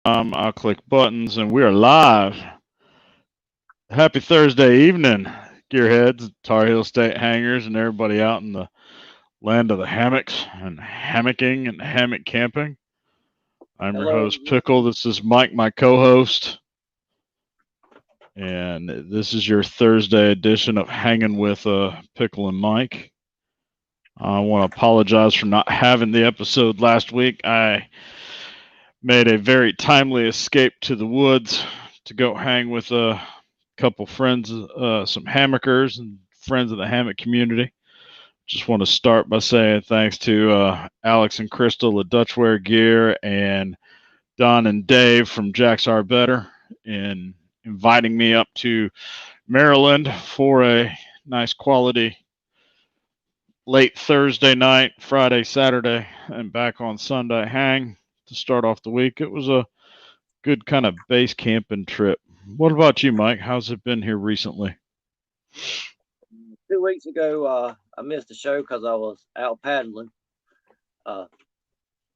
I'll click buttons, and we are live. Happy Thursday evening, gearheads, Tar Heel State hangers, and everybody out in the land of the hammocks and hammocking and hammock camping. I'm your Hello, host, Pickl. This is Mike, my co-host, and this is your Thursday edition of Hanging with Pickl and Mike. I want to apologize for not having the episode last week. I made a very timely escape to the woods to go hang with a couple friends, some hammockers and friends of the hammock community. Just want to start by saying thanks to Alex and Crystal at Dutchware Gear and Don and Dave from Jack's Are Better in inviting me up to Maryland for a nice quality late Thursday night, Friday, Saturday, and back on Sunday hang to start off the week. It was a good kind of base camping trip. What about you, Mike? How's it been here recently? 2 weeks ago, I missed the show because I was out paddling. Uh,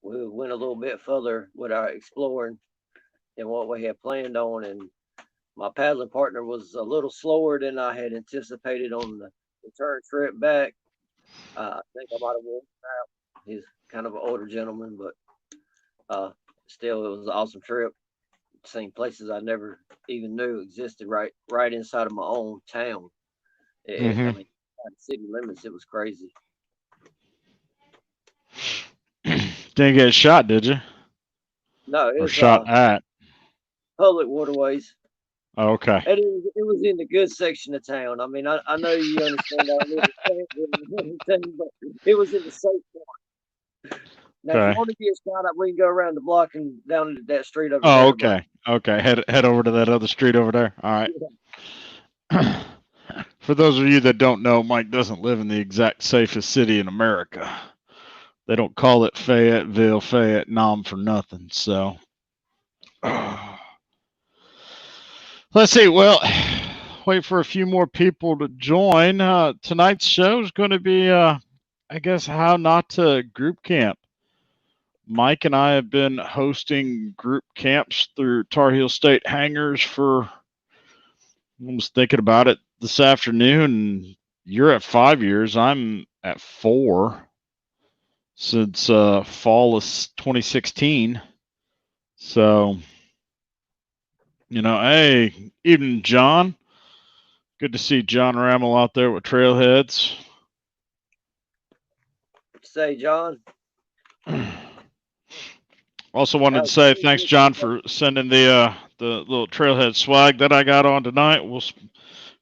we went a little bit further with our exploring than what we had planned on, and my paddling partner was a little slower than I had anticipated on the return trip back. I think I might have worn him out. He's kind of an older gentleman, but still, it was an awesome trip. Seen places I never even knew existed right inside of my own town. I Mm-hmm. mean, city limits. It was crazy. Didn't get shot, did you? No, Or it's shot at? public waterways. Oh, okay. And it was in the good section of town. I mean, I know you understand I live in Stanton, but it was in the safe part. Now, if you Okay. want to get shot up, we can go around the block and down that street over Oh, there. But okay. Okay. Head over to that other street over there. All right. For those of you that don't know, Mike doesn't live in the exact safest city in America. They don't call it Fayetteville, Fayette Nom for nothing. So, let's see. Well, wait for a few more people to join. Tonight's show is going to be, I guess, how not to group camp. Mike and I have been hosting group camps through Tar Heel State hangars for, I was thinking about it this afternoon. You're at 5 years. I'm at four since fall of 2016. So, hey, evening, John. Good to see John Rammel out there with Trailheads. say, John, Also wanted to how's say thanks, John, for sending the little Trailhead swag that I got on tonight. We'll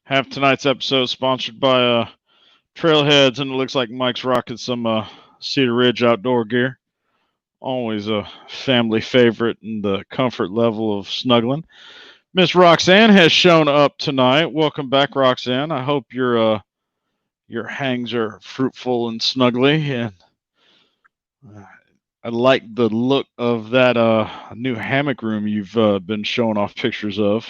have tonight's episode sponsored by Trailheads, and it looks like Mike's rocking some Cedar Ridge outdoor gear. Always a family favorite and the comfort level of snuggling. Miss Roxanne has shown up tonight. Welcome back, Roxanne. I hope your hangs are fruitful and snuggly, and uh, I like the look of that new hammock room you've been showing off pictures of.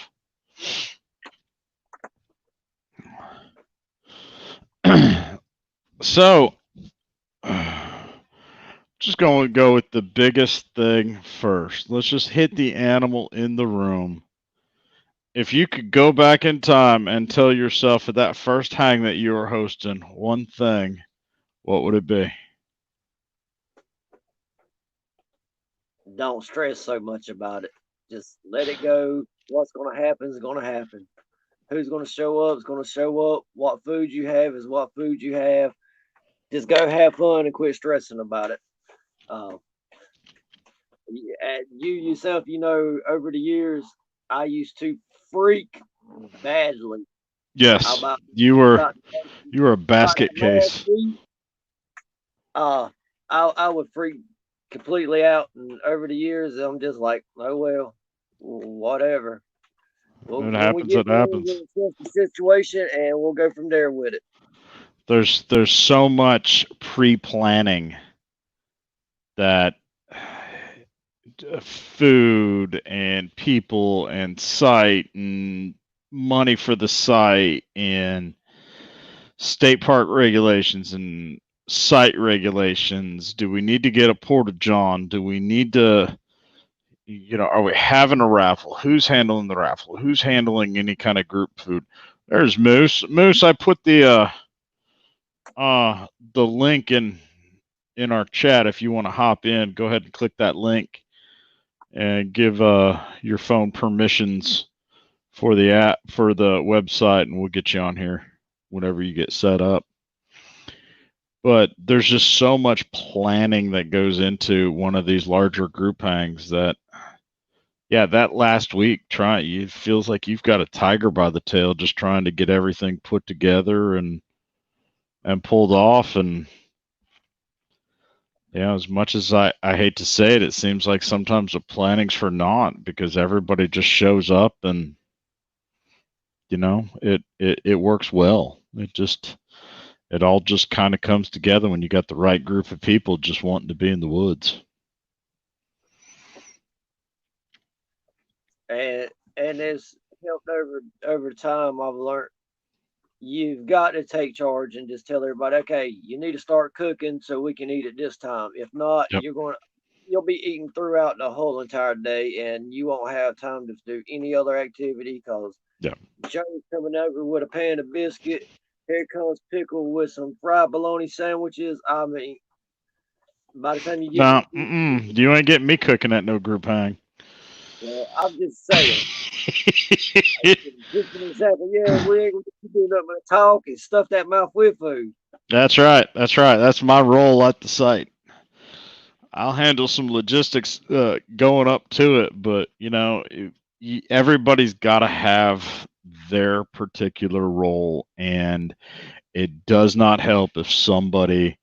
So, just going to go with the biggest thing first. Let's just hit the animal in the room. If you could go back in time and tell yourself at that first hang that you were hosting one thing, what would it be? don't stress so much about it. Just let it go. What's going to happen is going to happen. Who's going to show up is going to show up. What food you have is what food you have. Just go have fun and quit stressing about it. Uh, you yourself, over the years, I used to freak badly Yes, about you were about you were a about that basket last case. week. Uh, I would freak completely out, and over the years, I'm just like, oh well, whatever. Well, It when we happens. get It there, we'll happens. assess the situation, and we'll go from there with it. There's so much pre-planning that food and people and site and money for the site and state park regulations and site regulations. Do we need to get a porta john? Do we need to are we having a raffle? Who's handling the raffle? Who's handling any kind of group food? There's Moose. Moose, I put the link in our chat. If you want to hop in, go ahead and click that link and give your phone permissions for the app, for the website, and we'll get you on here whenever you get set up. But there's just so much planning that goes into one of these larger group hangs that, yeah, that last week, it feels like you've got a tiger by the tail just trying to get everything put together and pulled off. And yeah, as much as I hate to say it, it seems like sometimes the planning's for naught because everybody just shows up and it works well. It all just kind of comes together when you got the right group of people just wanting to be in the woods. And it's helped over time. I've learned you've got to take charge and just tell everybody, okay, you need to start cooking so we can eat at this time. If not, Yep. you'll be eating throughout the whole entire day, and you won't have time to do any other activity because Joe's coming over with a pan of biscuit. Here comes Pickl with some fried bologna sandwiches. I mean, by the time you get you ain't getting me cooking at no group hang. well, I'm just saying. Just an example, yeah, we ain't gonna do nothing but talk and stuff that mouth with food. That's right. That's my role at the site. I'll handle some logistics going up to it, but everybody's got to have their particular role, and it does not help if somebody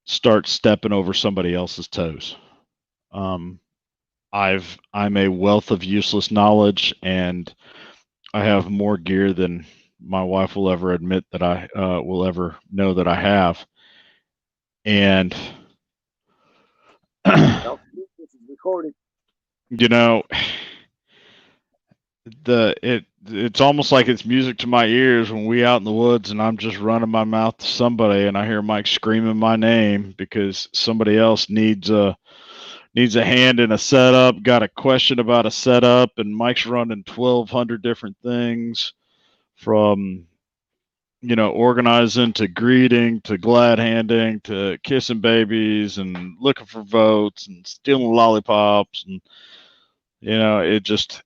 starts stepping over somebody else's toes. I'm a wealth of useless knowledge, and I have more gear than my wife will ever admit that I will ever know that I have, and This is recorded. It's almost like it's music to my ears when we out in the woods and I'm just running my mouth to somebody and I hear Mike screaming my name because somebody else needs a hand in a setup, got a question about a setup, and Mike's running 1,200 different things from organizing to greeting to glad handing to kissing babies and looking for votes and stealing lollipops, and it just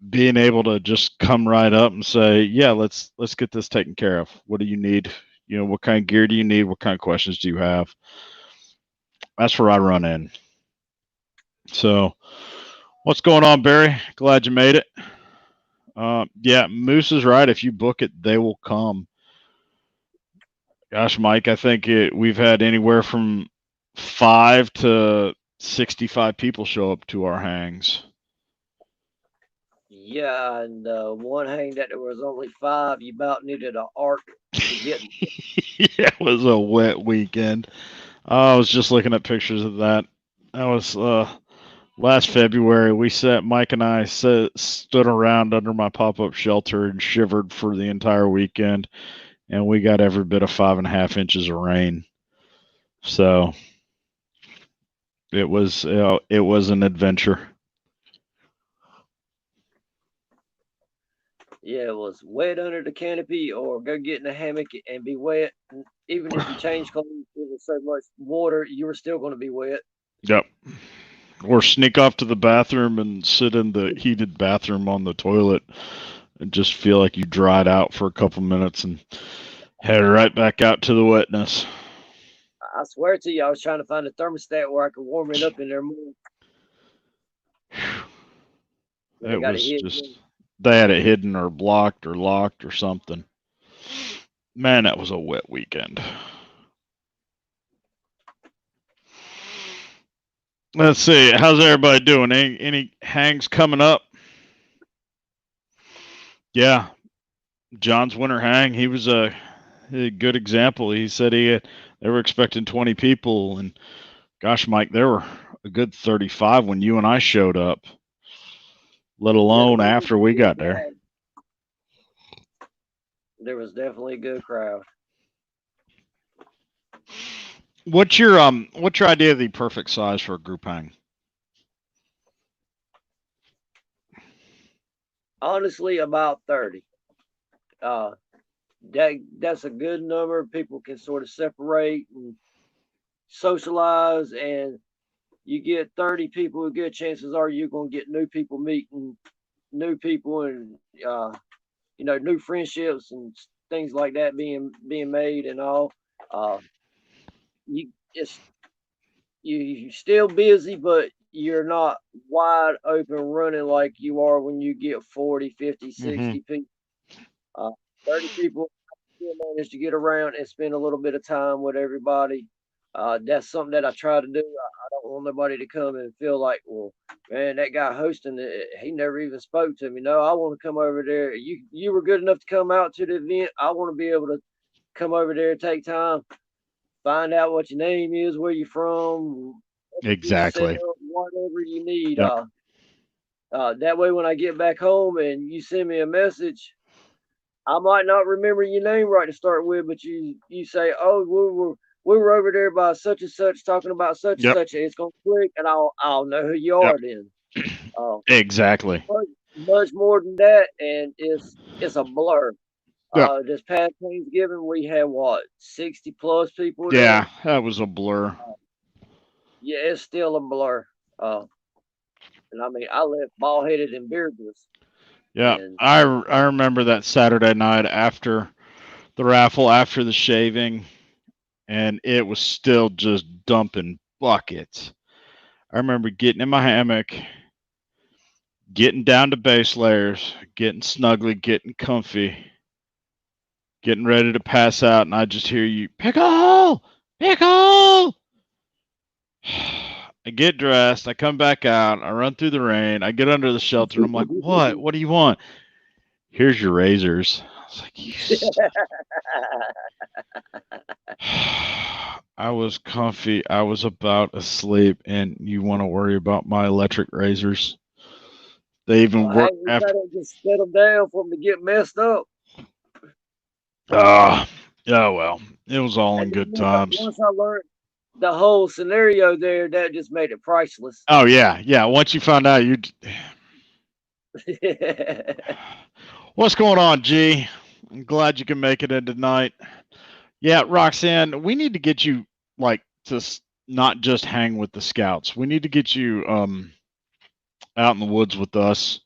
being able to just come right up and say, yeah, let's get this taken care of. What do you need? What kind of gear do you need? What kind of questions do you have? That's where I run in. So what's going on, Barry? Glad you made it. Yeah, Moose is right. If you book it, they will come. Gosh, Mike, I think we've had anywhere from 5 to 65 people show up to our hangs. Yeah, and one hang that there was only 5, you about needed an arc to get. Yeah, it was a wet weekend. I was just looking at pictures of that. That was last February. Mike and I stood around under my pop-up shelter and shivered for the entire weekend, and we got every bit of 5.5 inches of rain. So it was an adventure. Yeah, it was wet under the canopy or go get in a hammock and be wet. Even if you change clothes, it was so much water, you were still going to be wet. Yep. Or sneak off to the bathroom and sit in the heated bathroom on the toilet and just feel like you dried out for a couple minutes and head right back out to the wetness. I swear to you, I was trying to find a thermostat where I could warm it up in there more. It was just, they had it hidden or blocked or locked or something. Man, that was a wet weekend. Let's see. How's everybody doing? Any hangs coming up? Yeah. John's winter hang, he was a good example. He said they were expecting 20 people, and gosh, Mike, there were a good 35 when you and I showed up, let alone after we got there. There was definitely a good crowd. What's your idea of the perfect size for a group hang? Honestly, about 30. Uh, that's a good number. People can sort of separate and socialize, and you get 30 people. Good chances are you're gonna get new people meeting new people, and new friendships and things like that being made and all. Uh, you it's you're still busy, but you're not wide open running like you are when you get 40, 50, Mm-hmm. 60 people. Uh, 30 people still manage to get around and spend a little bit of time with everybody. That's something that I try to do. I don't want nobody to come and feel like, well, man, that guy hosting it, he never even spoke to me. No, I want to come over there. You were good enough to come out to the event. I want to be able to come over there, take time, find out what your name is, where you're from, you set Exactly. up, whatever you need. Yep. That way, when I get back home and you send me a message, I might not remember your name right to start with, but you say, "Oh, we were over there by such and such talking about such and Yep. such," and it's gonna click, and I'll know who you Yep. are then. Uh, Exactly. much more than that, and it's a blur. Yep. This past Thanksgiving, we had what 60 plus people Yeah, there. that was a blur. Yeah, it's still a blur. Uh, and I mean, I left bald headed and beardless, Yeah, and I remember that Saturday night after the raffle, after the shaving, and it was still just dumping buckets. I remember getting in my hammock, getting down to base layers, getting snuggly, getting comfy, getting ready to pass out, and I just hear you, Pickl, Pickl. I get dressed, I come back out, I run through the rain, I get under the shelter, and I'm like, what? What do you want? Here's your razors. I was like, I was comfy. I was about asleep, and you want to worry about my electric razors? They even well, hey, work we after. gotta just set them down for them to get messed up. Ah, oh well. It was all in And then good times. once I learned the whole scenario there, that just made it priceless. Oh yeah, yeah. Once you find out, you. What's going on, G? I'm glad you can make it in tonight. Yeah, Roxanne, we need to get you like not just hang with the scouts. We need to get you out in the woods with us.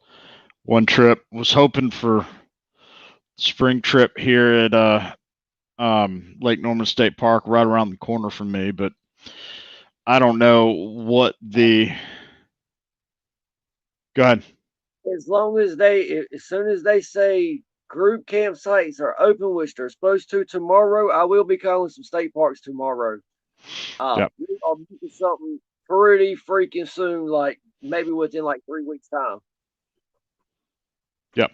One trip was hoping for spring trip here at Lake Norman State Park, right around the corner from me. But I don't know what the. Go ahead. As soon as they say group campsites are open, which they're supposed to tomorrow, I will be calling some state parks tomorrow. Yep. We are making something pretty freaking soon, like maybe within like 3 weeks time. Yep.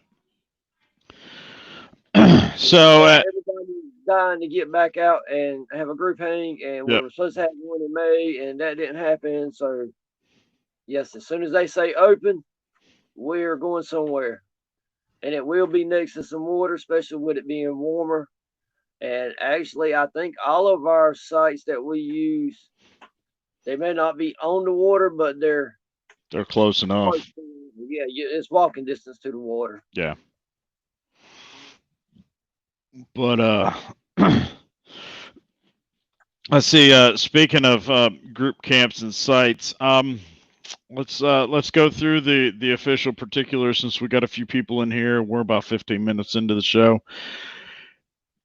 Yeah, So everybody's dying to get back out and have a group hang, and we yep. were supposed to have one in May, and that didn't happen. So yes, as soon as they say open, we're going somewhere, and it will be next to some water, especially with it being warmer. And actually, I think all of our sites that we use, they may not be on the water, but they're They're close close enough. to, yeah, it's walking distance to the water. Yeah. But let's see. Speaking of group camps and sites, let's go through the official particulars since we got a few people in here. We're about 15 minutes into the show.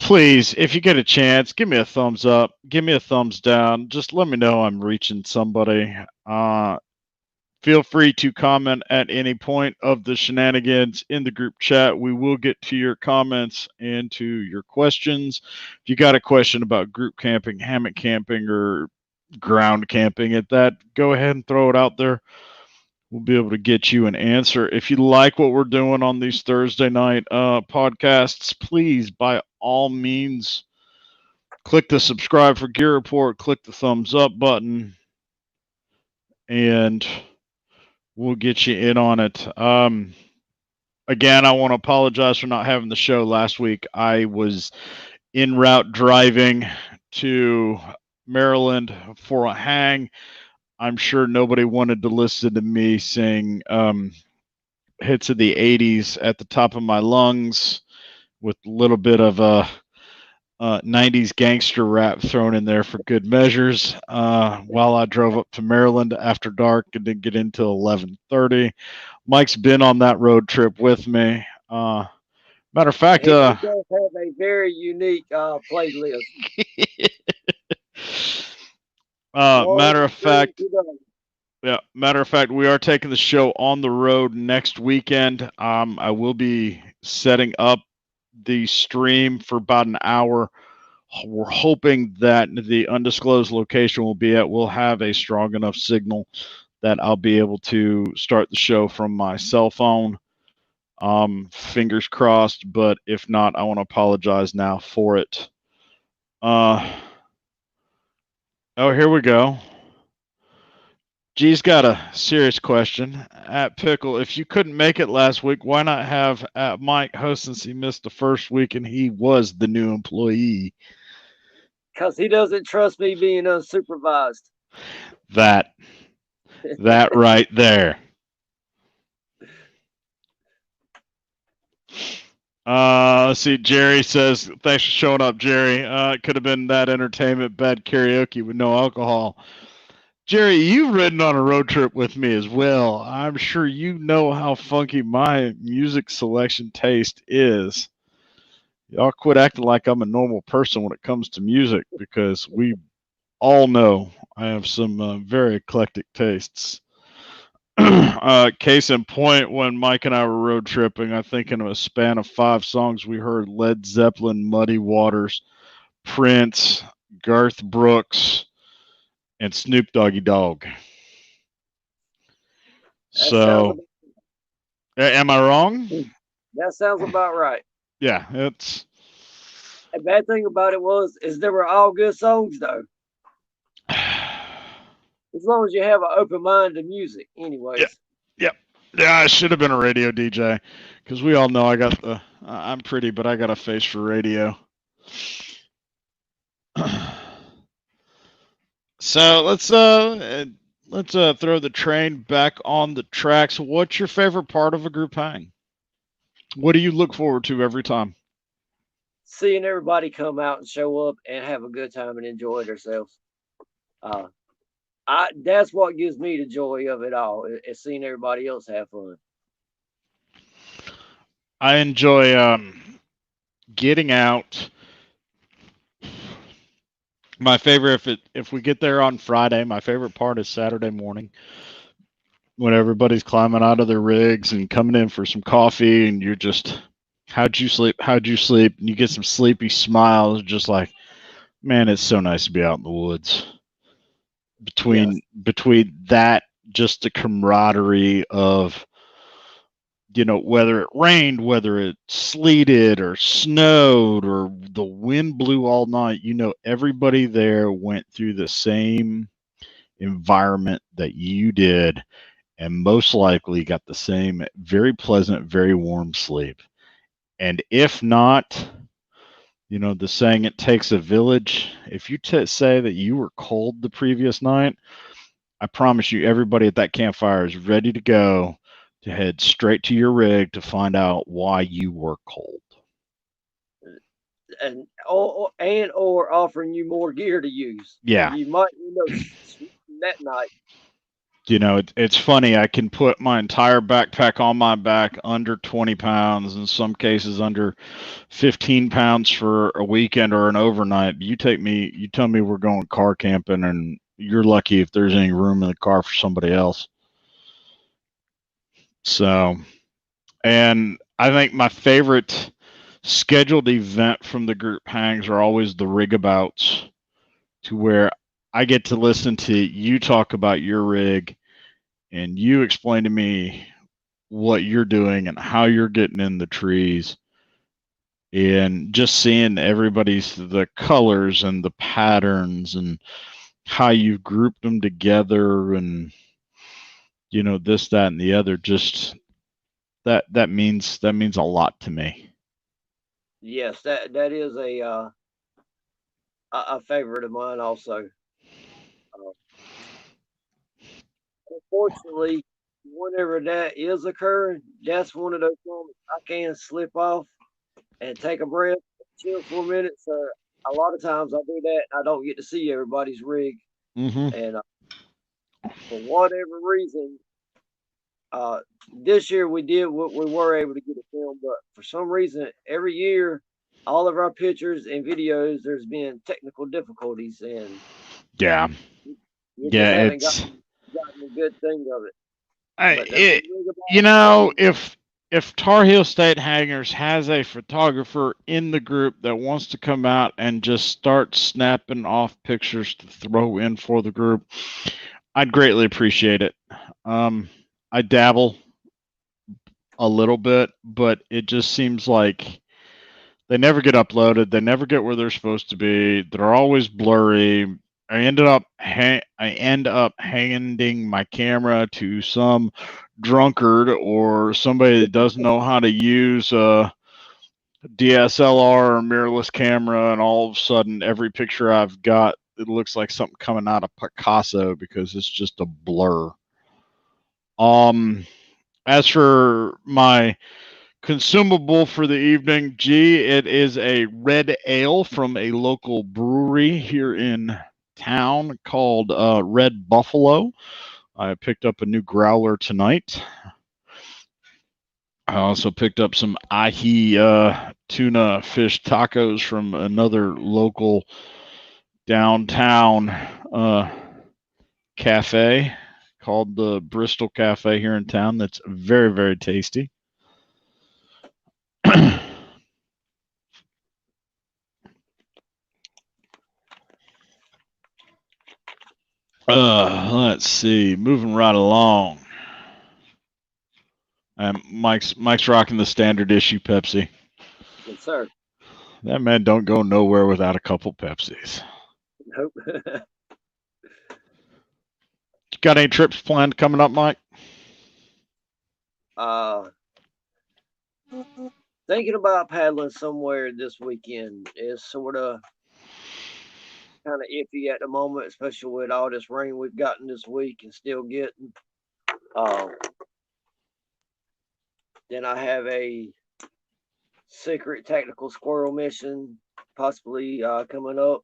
Please, if you get a chance, give me a thumbs up, give me a thumbs down. Just let me know I'm reaching somebody. Feel free to comment at any point of the shenanigans in the group chat. We will get to your comments and to your questions. If you got a question about group camping, hammock camping, or ground camping at that, go ahead and throw it out there. We'll be able to get you an answer. If you like what we're doing on these Thursday night podcasts, please, by all means, click the subscribe for Gear Report, click the thumbs up button, and we'll get you in on it. Again, I want to apologize for not having the show last week. I was en route driving to Maryland for a hang. I'm sure nobody wanted to listen to me sing hits of the 80s at the top of my lungs with a little bit of a 90s gangster rap thrown in there for good measures while I drove up to Maryland after dark and didn't get into 11:30. Mike's been on that road trip with me. Matter of fact, He does have a very unique playlist. Lord, matter of fact, he does. yeah, matter of fact, we are taking the show on the road next weekend. I will be setting up the stream for about an hour. We're hoping that the undisclosed location we'll have a strong enough signal that I'll be able to start the show from my cell phone. Fingers crossed, but if not, I want to apologize now for it. Uh, oh, here we go. G's got a serious question. At Pickl, if you couldn't make it last week, why not have Mike host since he missed the first week and he was the new employee? Because he doesn't trust me being unsupervised. That right there. Let's see. Jerry says, "Thanks for showing up, Jerry. It could have been that entertainment, bad karaoke with no alcohol." Jerry, you've ridden on a road trip with me as well. I'm sure you know how funky my music selection taste is. Y'all quit acting like I'm a normal person when it comes to music because we all know I have some very eclectic tastes. Case in point, when Mike and I were road tripping, I think in a span of 5 songs, we heard Led Zeppelin, Muddy Waters, Prince, Garth Brooks, and Snoop Doggy Dogg. So, am I wrong? That sounds about right. Yeah, it's. The bad thing about it is they were all good songs though. As long as you have an open mind to music, anyways. Yep. Yeah, I should have been a radio DJ because we all know I got the. I'm pretty, but I got a face for radio. So let's throw the train back on the tracks. What's your favorite part of a group hang? What do you look forward to every time? Seeing everybody come out and show up and have a good time and enjoy themselves. That's what gives me the joy of it all, is seeing everybody else have fun. I enjoy getting out. My favorite, if we get there on Friday, my favorite part is Saturday morning when everybody's climbing out of their rigs and coming in for some coffee, and you're just, how'd you sleep? How'd you sleep? And you get some sleepy smiles, just like, man, it's so nice to be out in the woods. Between that, just the camaraderie of, whether it rained, whether it sleeted or snowed or the wind blew all night, everybody there went through the same environment that you did and most likely got the same very pleasant, very warm sleep. And if not, the saying, it takes a village. If you say that you were cold the previous night, I promise you, everybody at that campfire is ready to go to head straight to your rig to find out why you were cold. And or offering you more gear to use. Yeah. You might that night. It's funny. I can put my entire backpack on my back under 20 pounds, in some cases under 15 pounds for a weekend or an overnight. You tell me we're going car camping, and you're lucky if there's any room in the car for somebody else. So, and I think my favorite scheduled event from the group hangs are always the rigabouts, to where I get to listen to you talk about your rig and you explain to me what you're doing and how you're getting in the trees, and just seeing everybody's the colors and the patterns and how you've grouped them together, and this, that, and the other, just that means a lot to me. Yes, that is a favorite of mine also. Unfortunately, whenever that is occurring, that's one of those moments I can slip off and take a breath, chill for a minute. So a lot of times I do that. I don't get to see everybody's rig, Mm-hmm. and for whatever reason, uh, this year we were able to get a film, but for some reason every year, all of our pictures and videos, there's been technical difficulties, and Yeah. you just Yeah. haven't It's. gotten a good thing of it. I. But there's It. one rig You about know, every if Tar Heel State Hangers has a photographer in the group that wants to come out and just start snapping off pictures to throw in for the group, I'd greatly appreciate it. I dabble a little bit, but it just seems like they never get uploaded. They never get where they're supposed to be. They're always blurry. I end up handing my camera to some drunkard or somebody that doesn't know how to use a DSLR or mirrorless camera, and all of a sudden every picture I've got, it looks like something coming out of Picasso because it's just a blur. As for my consumable for the evening, it is a red ale from a local brewery here in town called Red Buffalo. I picked up a new growler tonight. I also picked up some ahi tuna fish tacos from another local downtown cafe called the Bristol Cafe here in town. That's very, very tasty. Let's see. Moving right along. Mike's rocking the standard issue Pepsi. yes, sir. That man don't go nowhere without a couple Pepsis. Nope. Got any trips planned coming up, Mike? uh, Thinking about paddling somewhere this weekend is sort of kind of iffy at the moment, especially with all this rain we've gotten this week and still getting. Uh, then I have a secret tactical squirrel mission possibly coming up.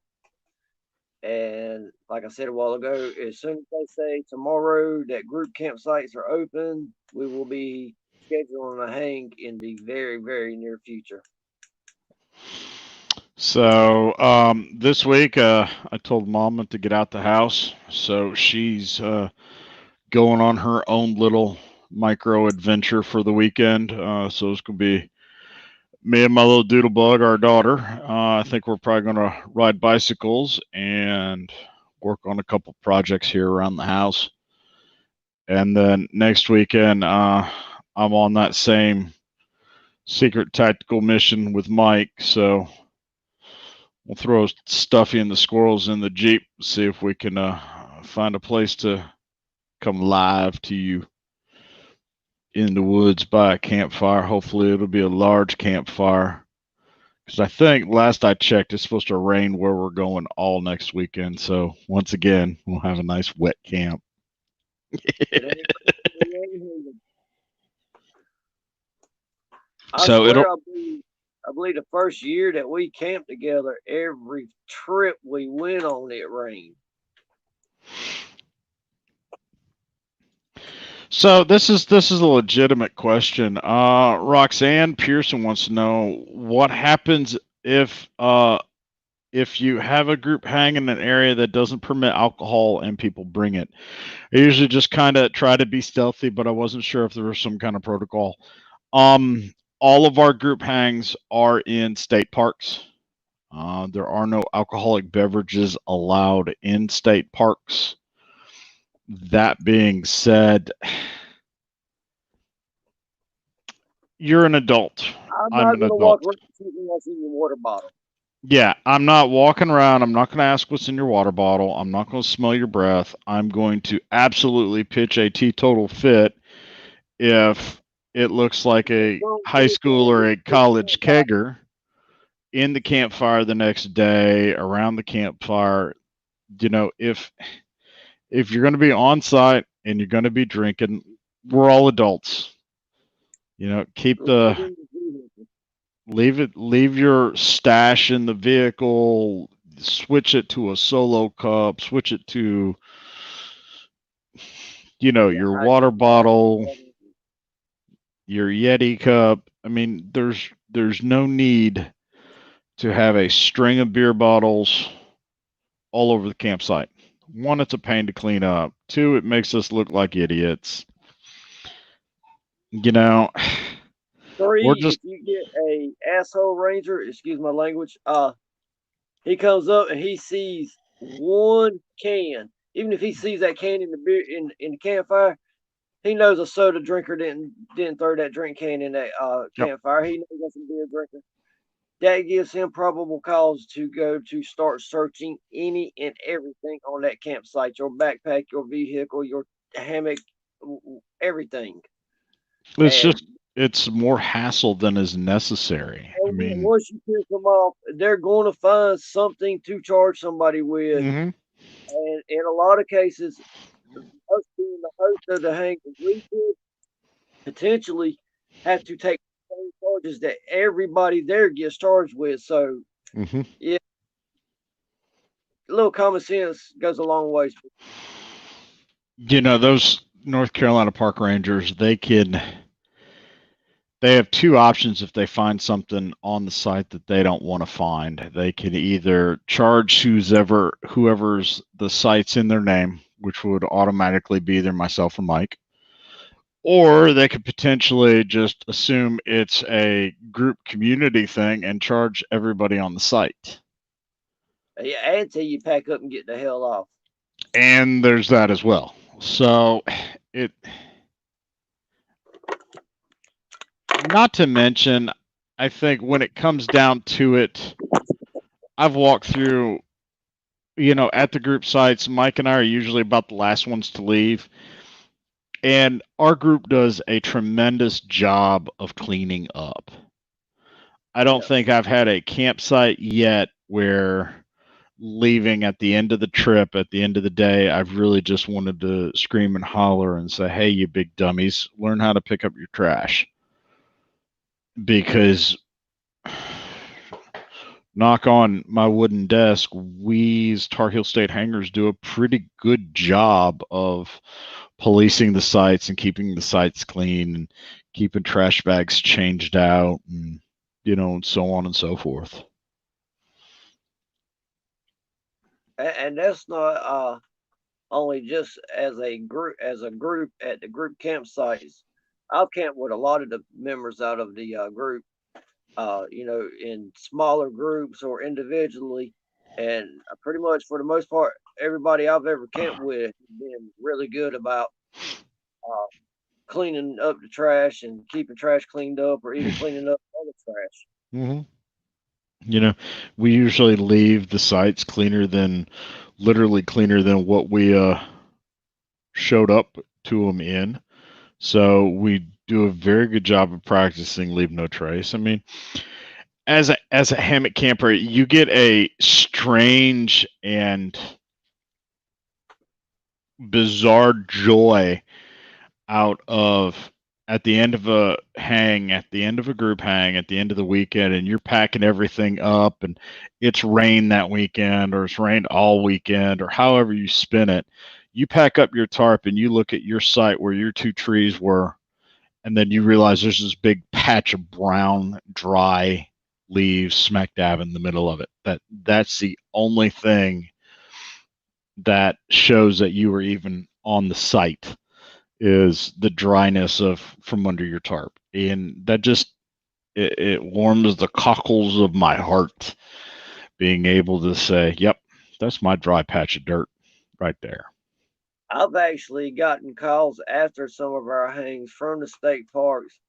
And like I said a while ago, as soon as they say tomorrow that group campsites are open, we will be scheduling a hang in the very, very near future. So this week, I told Mama to get out the house, so she's going on her own little micro adventure for the weekend. So it's gonna be me and my little doodlebug, our daughter. I think we're probably gonna ride bicycles and work on a couple projects here around the house. And then next weekend, I'm on that same secret tactical mission with Mike. So we'll throw Stuffy and the squirrels in the Jeep, see if we can find a place to come live to you in the woods by a campfire. Hopefully, it'll be a large campfire. Because I think last I checked, it's supposed to rain where we're going all next weekend. So once again, we'll have a nice wet camp. I So swear, it'll. I believe the first year that we camped together, every trip we went on, it rained. So this is a legitimate question. Roxanne Pearson wants to know what happens if you have a group hang in an area that doesn't permit alcohol and people bring it. I usually just kind of try to be stealthy, but I wasn't sure if there was some kind of protocol. All of our group hangs are in state parks. There are no alcoholic beverages allowed in state parks. That being said, you're an adult. I'm I'm not an gonna walk adult. around shooting what's in your water bottle. Yeah, I'm not walking around. I'm not going to ask what's in your water bottle. I'm not going to smell your breath. I'm going to absolutely pitch a teetotal fit if it looks like a Don't high do school or a college that. kegger in the campfire the next day around the campfire. You know, if you're going to be on site and you're going to be drinking, we're all adults. Keep Right in the vehicle. leave your stash in the vehicle, switch it to a solo cup, switch it to, Yeah, your I water get that. bottle, your Yeti cup. I mean, there's no need to have a string of beer bottles all over the campsite. One, it's a pain to clean up. Two, it makes us look like idiots. You know, we're Three, just if you get a asshole ranger, excuse my language, he comes up and he sees one can. Even if he sees that can in the beer in the campfire, he knows a soda drinker didn't throw that drink can in that yep. campfire. He knows that's a beer drinker. That gives him probable cause to go to start searching any and everything on that campsite, your backpack, your vehicle, your hammock, everything. It's And just it's more hassle than is necessary. I mean, once you piss them off, they're going to find something to charge somebody with. hmm And in a lot of cases, us being the host of the hang, we could potentially have to take the same charges that everybody there gets charged with. So, hmm yeah, a little common sense goes a long ways. those North Carolina park rangers, they have two options if they find something on the site that they don't want to find. They can either charge whoever's the site's in their name, which would automatically be either myself or Mike, or they could potentially just assume it's a group community thing and charge everybody on the site. Yeah, until you pack up and get the hell off. And there's that as well. So it not to mention, I think when it comes down to it, I've walked through, at the group sites, Mike and I are usually about the last ones to leave. And our group does a tremendous job of cleaning up. I don't Yeah. think I've had a campsite yet where leaving at the end of the trip, at the end of the day, I've really just wanted to scream and holler and say, hey, you big dummies, learn how to pick up your trash. Because knock on my wooden desk, we's Tar Heel State Hangers do a pretty good job of policing the sites and keeping the sites clean and keeping trash bags changed out and and so on and so forth. And that's not only just as a group at the group campsites. I've camped with a lot of the members out of the group, in smaller groups or individually, and pretty much for the most part, everybody I've ever camped with has been really good about uh, cleaning up the trash and keeping trash cleaned up, or even cleaning up other trash. Mm-hmm. We usually leave the sites literally cleaner than what we showed up to them in. So we do a very good job of practicing leave no trace. I mean, as a hammock camper, you get a strange and bizarre joy out of at the end of a hang, at the end of a group hang, at the end of the weekend, and you're packing everything up, and it's rained that weekend, or it's rained all weekend, or however you spin it. You pack up your tarp and you look at your site where your two trees were, and then you realize there's this big patch of brown, dry leaves smack dab in the middle of it. That's the only thing that shows that you were even on the site is the dryness of from under your tarp, and that just it warms the cockles of my heart being able to say, "Yep, that's my dry patch of dirt right there." I've actually gotten calls after some of our hangs from the state parks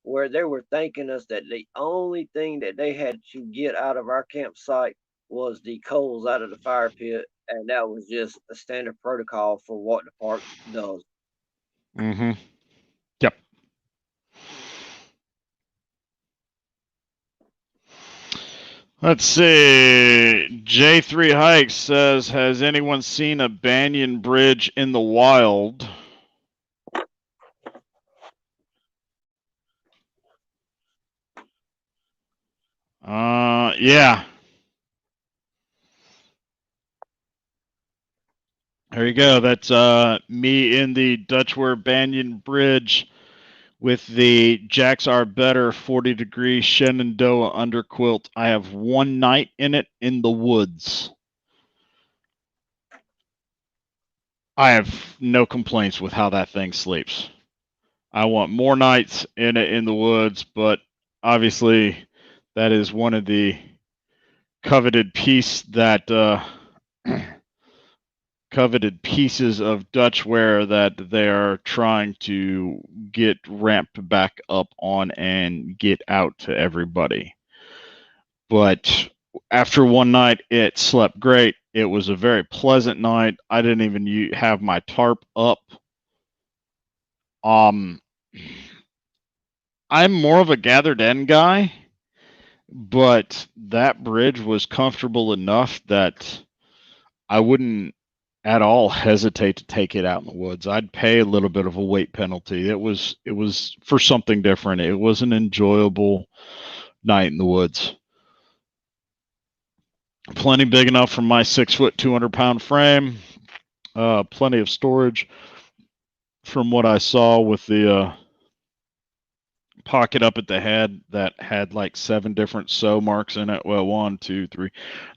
where they were thanking us that the only thing that they had to get out of our campsite was the coals out of the fire pit, and that was just a standard protocol for what the park does. Mm-hmm. Yep. Let's see. J3 Hikes says, "Has anyone seen a banyan bridge in the wild?" Yeah. There you go. That's me in the Dutchware Banyan Bridge with the Jacks Are Better 40-degree Shenandoah underquilt. I have one night in it in the woods. I have no complaints with how that thing sleeps. I want more nights in it in the woods, but obviously that is one of the coveted coveted pieces of Dutchware that they are trying to get ramped back up on and get out to everybody. But after one night, it slept great. It was a very pleasant night. I didn't even have my tarp up. I'm more of a gathered end guy, but that bridge was comfortable enough that I wouldn't at all hesitate to take it out in the woods. I'd pay a little bit of a weight penalty. It was for something different. It was an enjoyable night in the woods. Plenty big enough for my 6 foot, 200-pound frame. Plenty of storage from what I saw with the pocket up at the head that had like 7 different sew marks in it. Well, 1, 2, 3.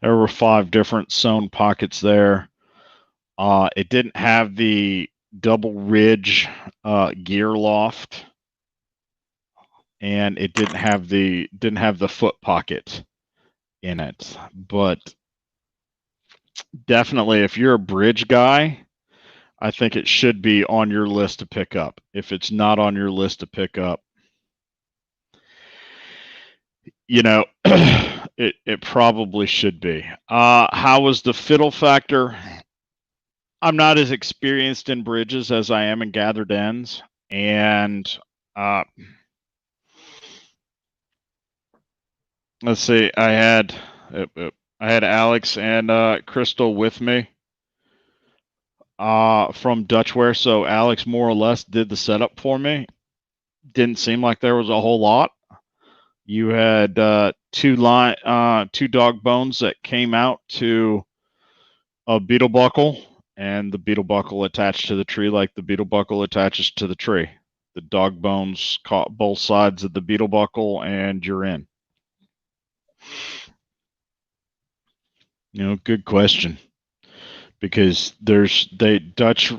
There were 5 different sewn pockets there. It didn't have the double ridge gear loft, and it didn't have the foot pocket in it. But definitely, if you're a bridge guy, I think it should be on your list to pick up. If it's not on your list to pick up, it probably should be. How was the fiddle factor? I'm not as experienced in bridges as I am in gathered ends, and let's see. I had Alex and Crystal with me from Dutchware, so Alex more or less did the setup for me. Didn't seem like there was a whole lot. You had two dog bones that came out to a beetle buckle, and the beetle buckle attached to the tree like the beetle buckle attaches to the tree. The dog bones caught both sides of the beetle buckle, and you're in. Good question. Because Dutch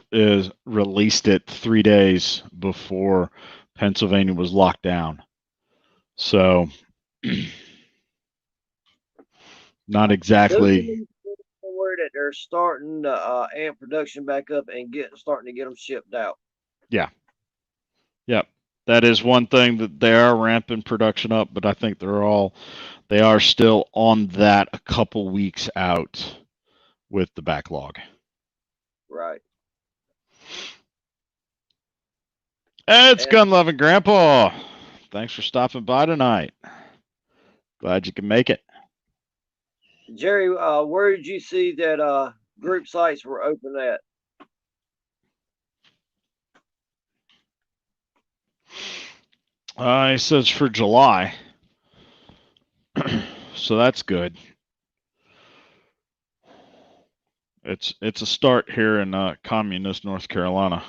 released it 3 days before Pennsylvania was locked down. So not exactly. Word that they're starting to amp production back up and starting to get them shipped out. Yeah. Yep. That is one thing that they are ramping production up, but I think they are still on that a couple weeks out with the backlog. Right. It's Gun Loving Grandpa. Thanks for stopping by tonight. Glad you can make it. Jerry, where did you see that group sites were open at? It says for July. So that's good. It's a start here in communist North Carolina.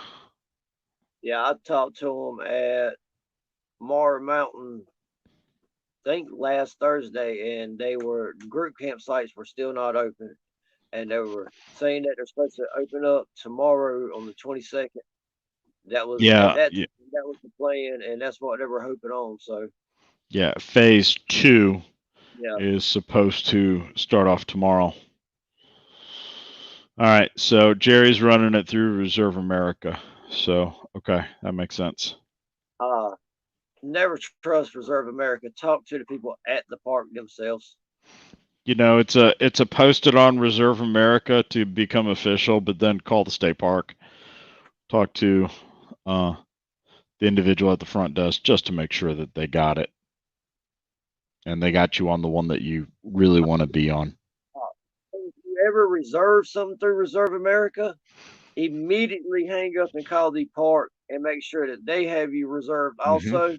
Yeah, I talked to them at Mar Mountain, I think last Thursday, and group campsites were still not open, and they were saying that they're supposed to open up tomorrow on the 22nd. That was that was the plan, and that's what they were hoping on. So yeah, phase 2 is supposed to start off tomorrow. All right, so Jerry's running it through Reserve America. So okay, that makes sense. Never trust Reserve America. Talk to the people at the park themselves. It's a posted on Reserve America to become official, but then call the state park, talk to the individual at the front desk just to make sure that they got it, and they got you on the one that you really want to be on. If you ever reserve something through Reserve America, immediately hang up and call the park and make sure that they have you reserved. Also,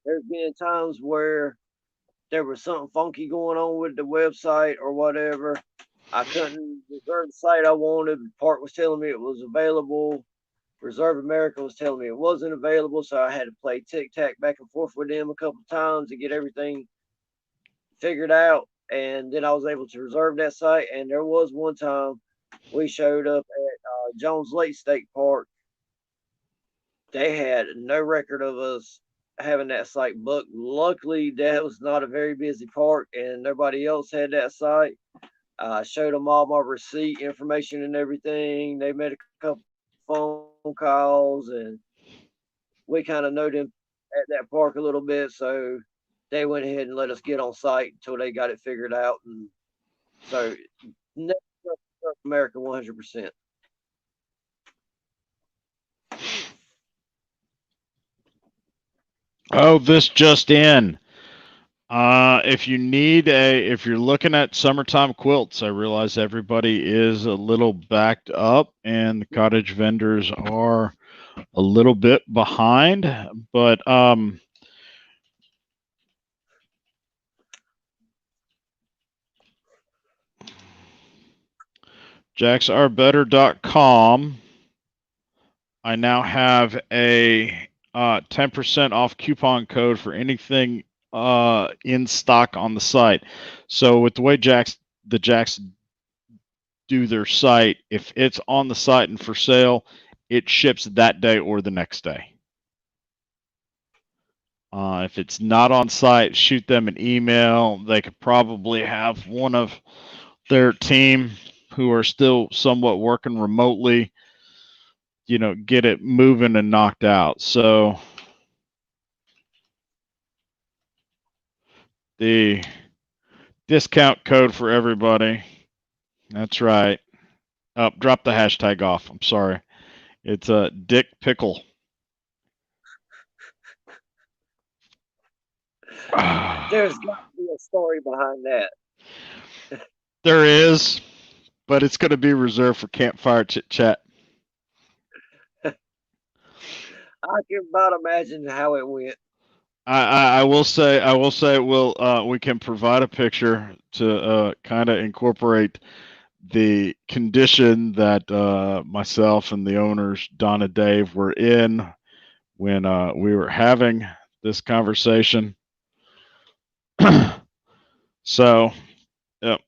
there's been times where there was something funky going on with the website or whatever. I couldn't reserve the site I wanted. Park was telling me it was available. Reserve America was telling me it wasn't available, so I had to play tic tac back and forth with them a couple times to get everything figured out. And then I was able to reserve that site. And there was one time we showed up at Jones Lake State Park. They had no record of us having that site booked. Luckily, that was not a very busy park, and nobody else had that site. I showed them all my receipt information and everything. They made a couple phone calls, and we kind of know them at that park a little bit, so they went ahead and let us get on site until they got it figured out. And so, America 100%. Oh, this just in. If you're looking at summertime quilts, I realize everybody is a little backed up and the cottage vendors are a little bit behind, but jacksrbetter.com, I now have a 10% off coupon code for anything in stock on the site. So with the way the Jacks do their site, if it's on the site and for sale, it ships that day or the next day. If it's not on site, shoot them an email. They could probably have one of their team who are still somewhat working remotely, get it moving and knocked out. So the discount code for everybody. That's right. Drop the hashtag off. I'm sorry. It's Dick Pickl. There's got to be a story behind that. There is, but it's going to be reserved for campfire chit chat. I can about imagine how it went. I will say we can provide a picture to kind of incorporate the condition that myself and the owners, Don and Dave, were in when we were having this conversation. So, yep,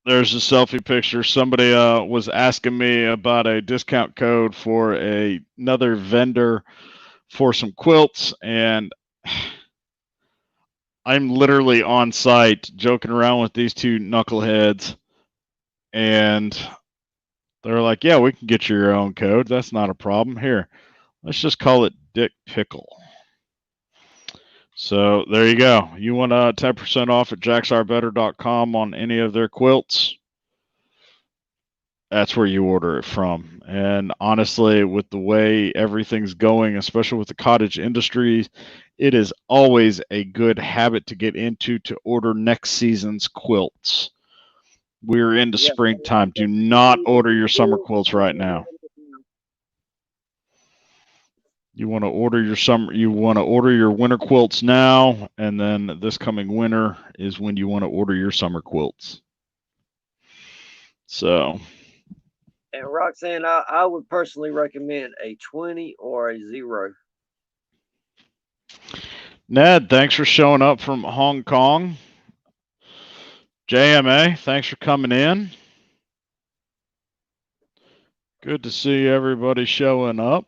there's a selfie picture. Somebody was asking me about a discount code for another vendor for some quilts, and I'm literally on site joking around with these two knuckleheads, and they're like, yeah, we can get you your own code. That's not a problem. Here, let's just call it Dick Pickl. So there you go. You want 10% off at jacksrbetter.com on any of their quilts. That's where you order it from. And honestly, with the way everything's going, especially with the cottage industry, it is always a good habit to get into to order next season's quilts. We're into springtime. Do not order your summer quilts right now. You want to order your winter quilts now, and then this coming winter is when you want to order your summer quilts. So, and Roxanne, I would personally recommend a 20 or a 0. Ned, thanks for showing up from Hong Kong. JMA, thanks for coming in. Good to see everybody showing up.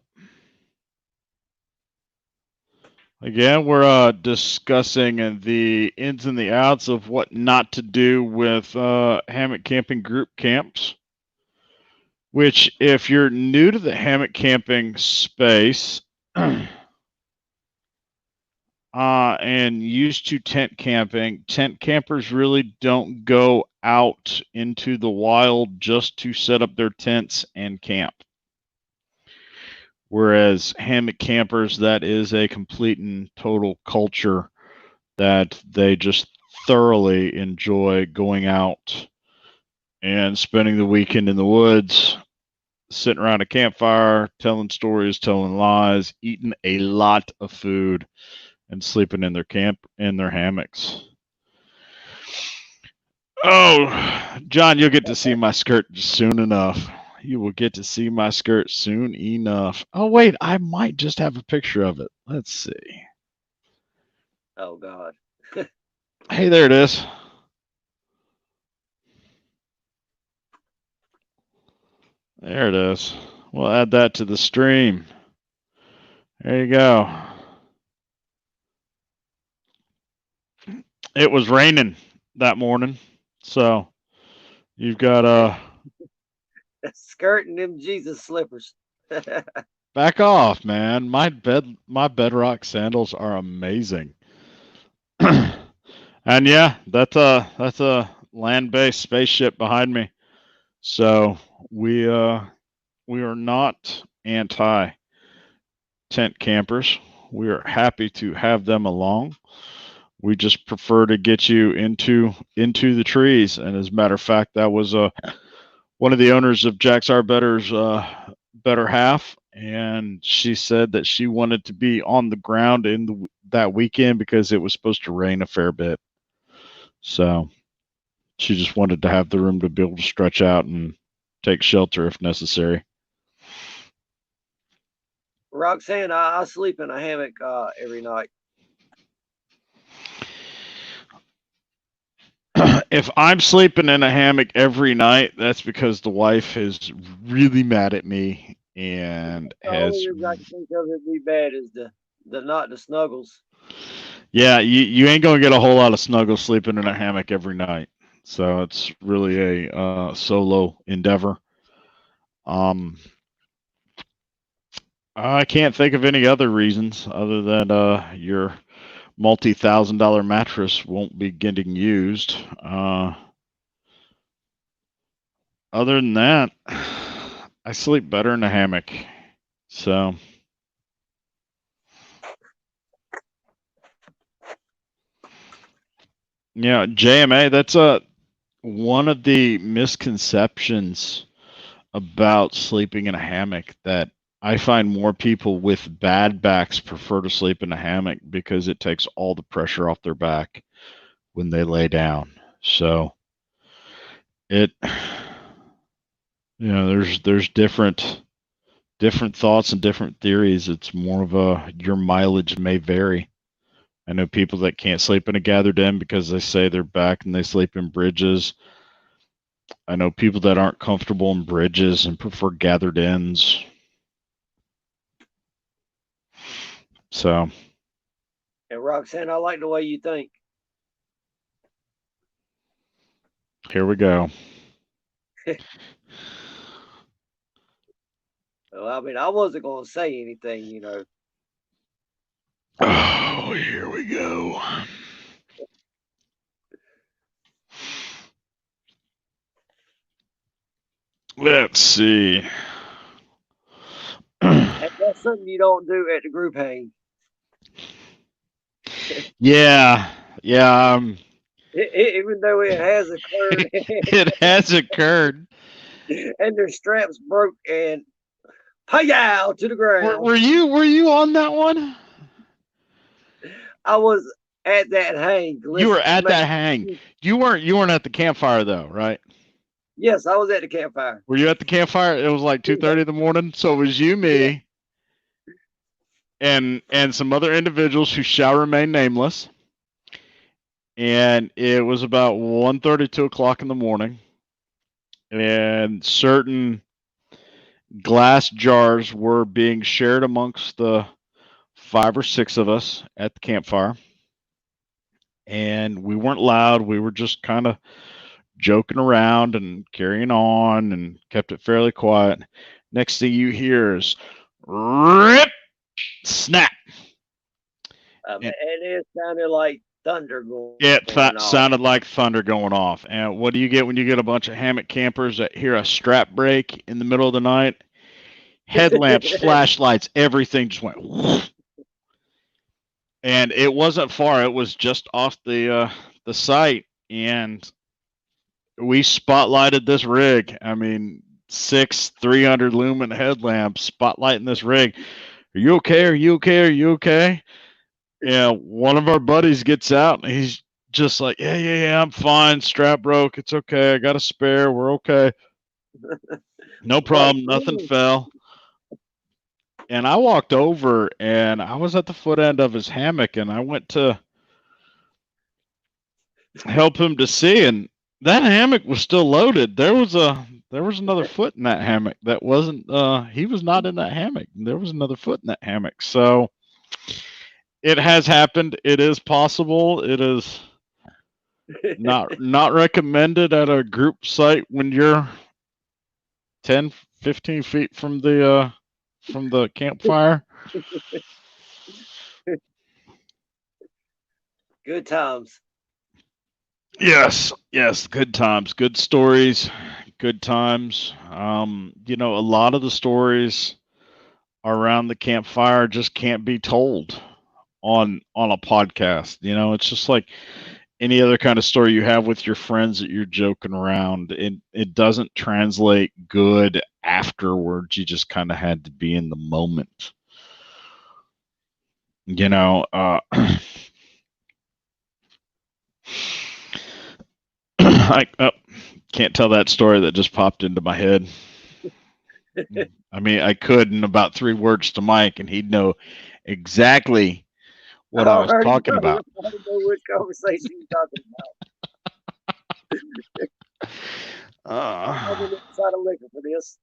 Again, we're discussing the ins and the outs of what not to do with hammock camping group camps, which if you're new to the hammock camping space and used to tent camping, tent campers really don't go out into the wild just to set up their tents and camp. Whereas hammock campers, that is a complete and total culture that they just thoroughly enjoy going out and spending the weekend in the woods, sitting around a campfire, telling stories, telling lies, eating a lot of food, and sleeping in their hammocks. Oh, John, you'll get to see my skirt soon enough. You will get to see my skirt soon enough. Oh, wait, I might just have a picture of it. Let's see. Oh God. Hey, there it is. There it is. We'll add that to the stream. There you go. It was raining that morning, so you've got That skirt and them Jesus slippers. back off, man. My bedrock sandals are amazing. And yeah, that's a land-based spaceship behind me. So we are not anti tent campers. We are happy to have them along. We just prefer to get you into the trees. And as a matter of fact, that was one of the owners of Jack's Our Better's better half, and she said that she wanted to be on the ground that weekend because it was supposed to rain a fair bit. So she just wanted to have the room to be able to stretch out and take shelter if necessary. Roxanne, I sleep in a hammock every night. If I'm sleeping in a hammock every night, that's because the wife is really mad at me and The has. only reason I can think of it be bad is the not the snuggles. Yeah, you ain't gonna get a whole lot of snuggles sleeping in a hammock every night. So it's really a solo endeavor. Um, I can't think of any other reasons other than your multi-$1,000 mattress won't be getting used. Other than that, I sleep better in a hammock. So yeah, JMA, that's one of the misconceptions about sleeping in a hammock that I find more people with bad backs prefer to sleep in a hammock because it takes all the pressure off their back when they lay down. So it, there's different thoughts and different theories. It's more of a your mileage may vary. I know people that can't sleep in a gathered in because they say they're back and they sleep in bridges. I know people that aren't comfortable in bridges and prefer gathered ins. So, And Roxanne, I like the way you think. here we go. Well, I mean, I wasn't going to say anything. Oh, here we go. Let's see. And that's something you don't do at the group hang. Yeah, yeah. Even though it has occurred It has occurred. and their straps broke and pow to the ground. Were you on that one? I was at that hang. You were at that hang. You weren't at the campfire though, right? Yes, I was at the campfire. Were you at the campfire? It was like 2:30 in the morning. So it was you, me, and some other individuals who shall remain nameless. And it was about 1:30, 2 o'clock in the morning. And certain glass jars were being shared amongst the 5 or 6 of us at the campfire. And we weren't loud. We were just kind of joking around and carrying on and kept it fairly quiet. Next thing you hear is rip, snap. And it sounded like thunder going It off. sounded like thunder going off. And what do you get when you get a bunch of hammock campers that hear a strap break in the middle of the night? Headlamps, flashlights, everything just went whoosh. And it wasn't far. It was just off the site, and we spotlighted this rig. I mean, 6 300 lumen headlamps spotlighting this rig. Are you okay? Are you okay? Are you okay? Yeah, one of our buddies gets out and he's just like, yeah, I'm fine. Strap broke. It's okay. I got a spare. We're okay. No Like, problem. Nothing fell. And I walked over and I was at the foot end of his hammock and I went to help him to see, and that hammock was still loaded. There was another foot in that hammock that wasn't he was not in that hammock. There was another foot in that hammock. So it has happened. It is possible. It is not recommended at a group site when you're 10, 15 feet from the campfire. good times. Yes, good times, good stories, good times. A lot of the stories around the campfire just can't be told on a podcast. It's just like any other kind of story you have with your friends that you're joking around. It doesn't translate good afterwards. You just kind of had to be in the moment. You know, I can't tell that story that just popped into my head. I mean, I could in about 3 words to Mike, and he'd know exactly I what I was already talking know. about. I already know which conversation you're talking about. I'm Uh, on the side of liquor for this.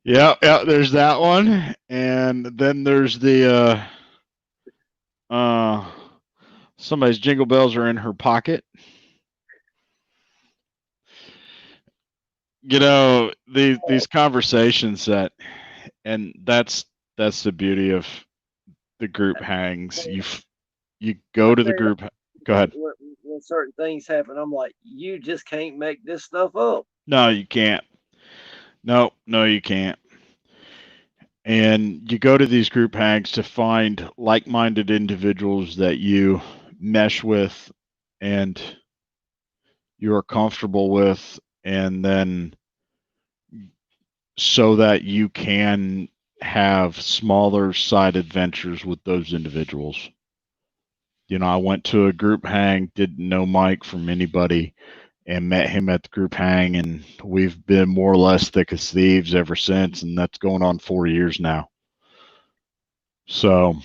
yeah, there's that one, and then there's the somebody's jingle bells are in her pocket. These conversations and that's the beauty of the group hangs. You I go to the tell you, group. Go ahead. when certain things happen, I'm like, you just can't make this stuff up. No, you can't. No, you can't. And you go to these group hangs to find like-minded individuals that you mesh with and you're comfortable with, and then so that you can have smaller side adventures with those individuals. I went to a group hang, didn't know Mike from anybody, and met him at the group hang, and we've been more or less thick as thieves ever since, and that's going on 4 years now. So,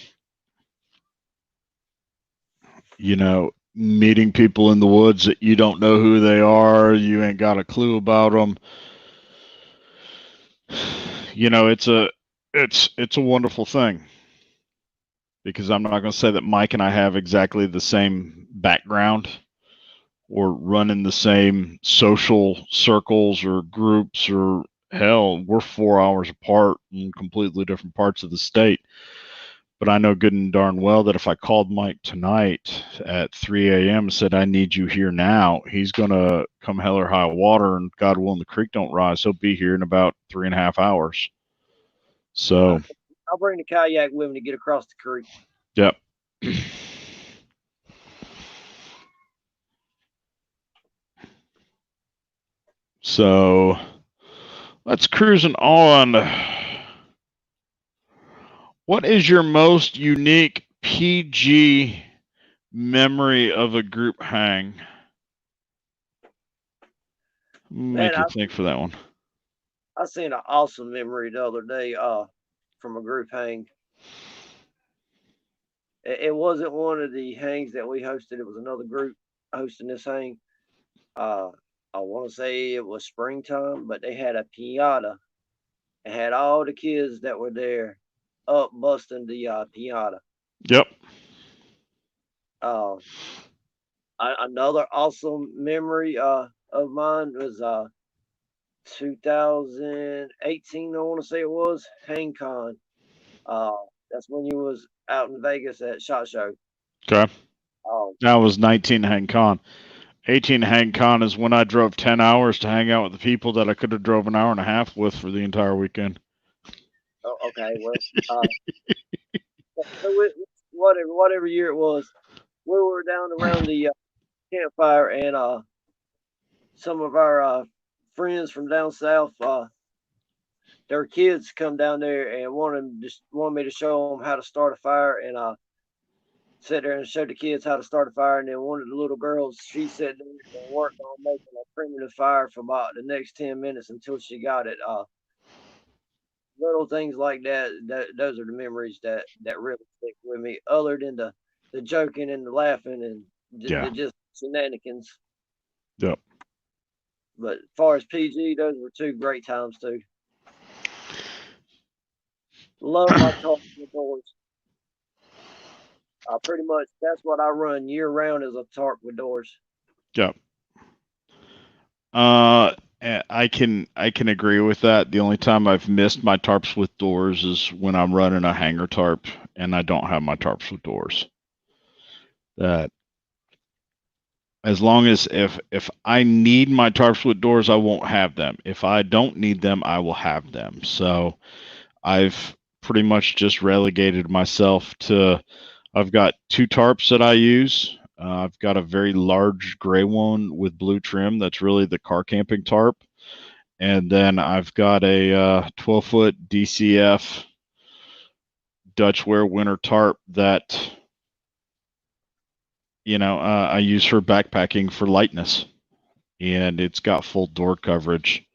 meeting people in the woods that you don't know who they are, you ain't got a clue about them. It's a wonderful thing, because I'm not going to say that Mike and I have exactly the same background or run in the same social circles or groups, or hell, we're 4 hours apart in completely different parts of the state. But I know good and darn well that if I called Mike tonight at 3 a.m. and said, I need you here now, he's going to come hell or high water, and God willing, the creek don't rise. He'll be here in about 3.5 hours. So, I'll bring the kayak with me to get across the creek. yep. So, let's cruising on. What is your most unique PG memory of a group hang? Man, Make you think for that one. I seen an awesome memory the other day from a group hang. It wasn't one of the hangs that we hosted. It was another group hosting this hang. Uh, I want to say it was springtime, but they had a piñata and had all the kids that were there up busting the piñata. Yep. Uh, Another awesome memory of mine was 2018. I want to say it was HangCon. Uh, that's when you was out in Vegas at SHOT Show. Okay. Um, That was 19 Hang Con. 18 Hang Con is when I drove 10 hours to hang out with the people that I could have drove an hour and a half with for the entire weekend. okay, well, whatever year it was, we were down around the campfire, and some of our friends from down south, their kids come down there and wanted me to show them how to start a fire, and sit there and show the kids how to start a fire. And then one of the little girls, she sat there and worked on making a primitive fire for about the next 10 minutes until she got it. Little things like that, those are the memories that really stick with me, other than the joking and the laughing and Yeah. the just shenanigans. Yep. But as far as PG, those were two great times too. Love my tarp with doors. Pretty much that's what I run year round is a tarp with doors. Yep. I can agree with that. The only time I've missed my tarps with doors is when I'm running a hanger tarp and I don't have my tarps with doors. That as long as if I need my tarps with doors, I won't have them. If I don't need them, I will have them. So I've pretty much just relegated myself to I've got two tarps that I use. I've got a very large gray one with blue trim. That's really the car camping tarp. And then I've got a 12-foot DCF Dutchware winter tarp that, I use for backpacking for lightness. And it's got full door coverage.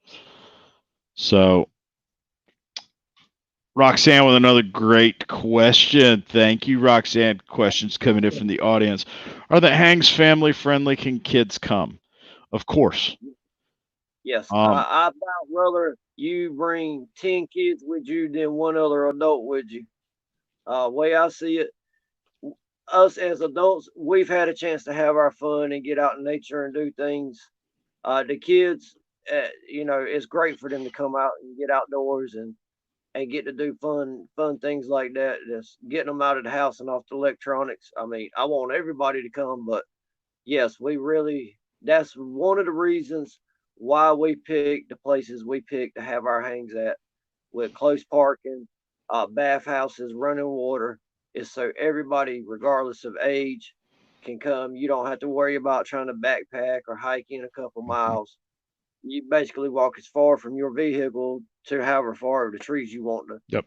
So Roxanne with another great question. Thank you, Roxanne. Questions coming in from the audience. Are the hangs family friendly? Can kids come? Of course. Yes, I about rather you bring 10 kids with you than one other adult with you. Way I see it, us as adults, we've had a chance to have our fun and get out in nature and do things. The kids, it's great for them to come out and get outdoors and get to do fun things like that. Just getting them out of the house and off the electronics. I mean, I want everybody to come, but yes, that's one of the reasons why we picked the places we picked to have our hangs at, with close parking, bathhouses, running water, is so everybody, regardless of age, can come. You don't have to worry about trying to backpack or hike in a couple miles. You basically walk as far from your vehicle to however far of the trees you want Yep.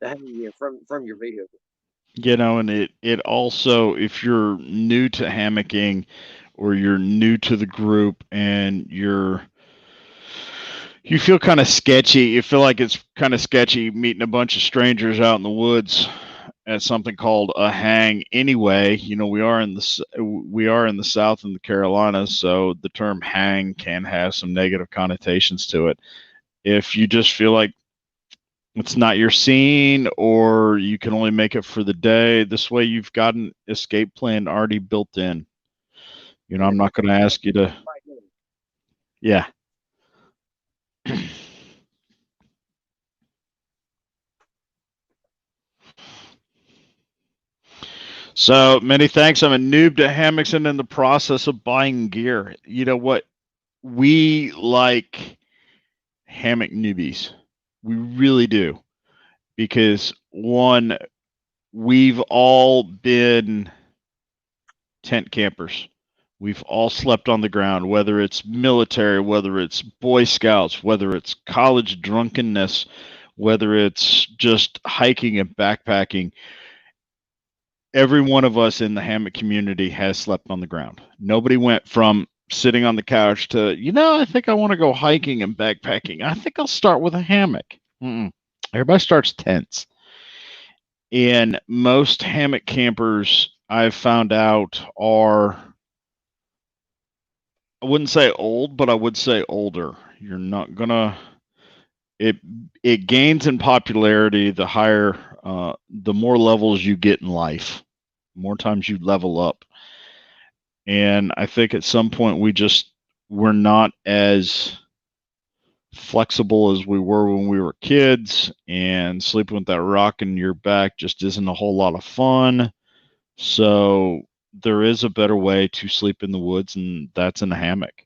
to hang in from your vehicle. And it also, if you're new to hammocking or you're new to the group and you feel kind of sketchy, you feel like it's kind of sketchy meeting a bunch of strangers out in the woods at something called a hang anyway. We are in the South in the Carolinas, so the term hang can have some negative connotations to it. If you just feel like it's not your scene or you can only make it for the day, this way you've got an escape plan already built in. I'm not going to ask you to. Yeah. So many thanks. I'm a noob to hammocks and in the process of buying gear. You know what? We like hammock newbies. We really do. Because one, we've all been tent campers. We've all slept on the ground, whether it's military, whether it's Boy Scouts, whether it's college drunkenness, whether it's just hiking and backpacking. Every one of us in the hammock community has slept on the ground. Nobody went from sitting on the couch to, I think I want to go hiking and backpacking. I think I'll start with a hammock. Everybody starts tents. And most hammock campers I've found out are, I wouldn't say old, but I would say older. You're not gonna. It gains in popularity the higher, the more levels you get in life, more times you level up. And I think at some point we're not as flexible as we were when we were kids, and sleeping with that rock in your back just isn't a whole lot of fun. So there is a better way to sleep in the woods, and that's in a hammock.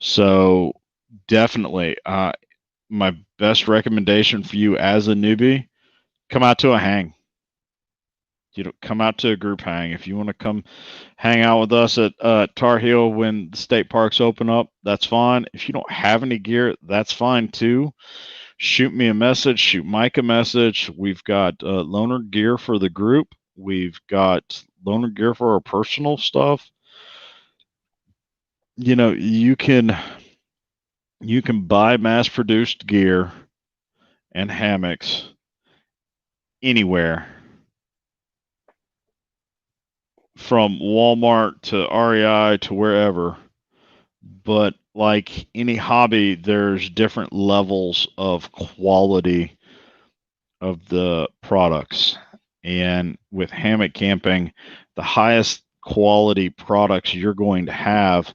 So definitely, my best recommendation for you as a newbie, come out to a hang. Come out to a group hang. If you want to come hang out with us at Tar Heel when the state parks open up, that's fine. If you don't have any gear, that's fine too. Shoot me a message, shoot Mike a message. We've got loaner gear for the group. We've got loaner gear for our personal stuff, you know, you can buy mass produced gear and hammocks anywhere from Walmart to REI to wherever. But like any hobby, there's different levels of quality of the products. And with hammock camping, the highest quality products you're going to have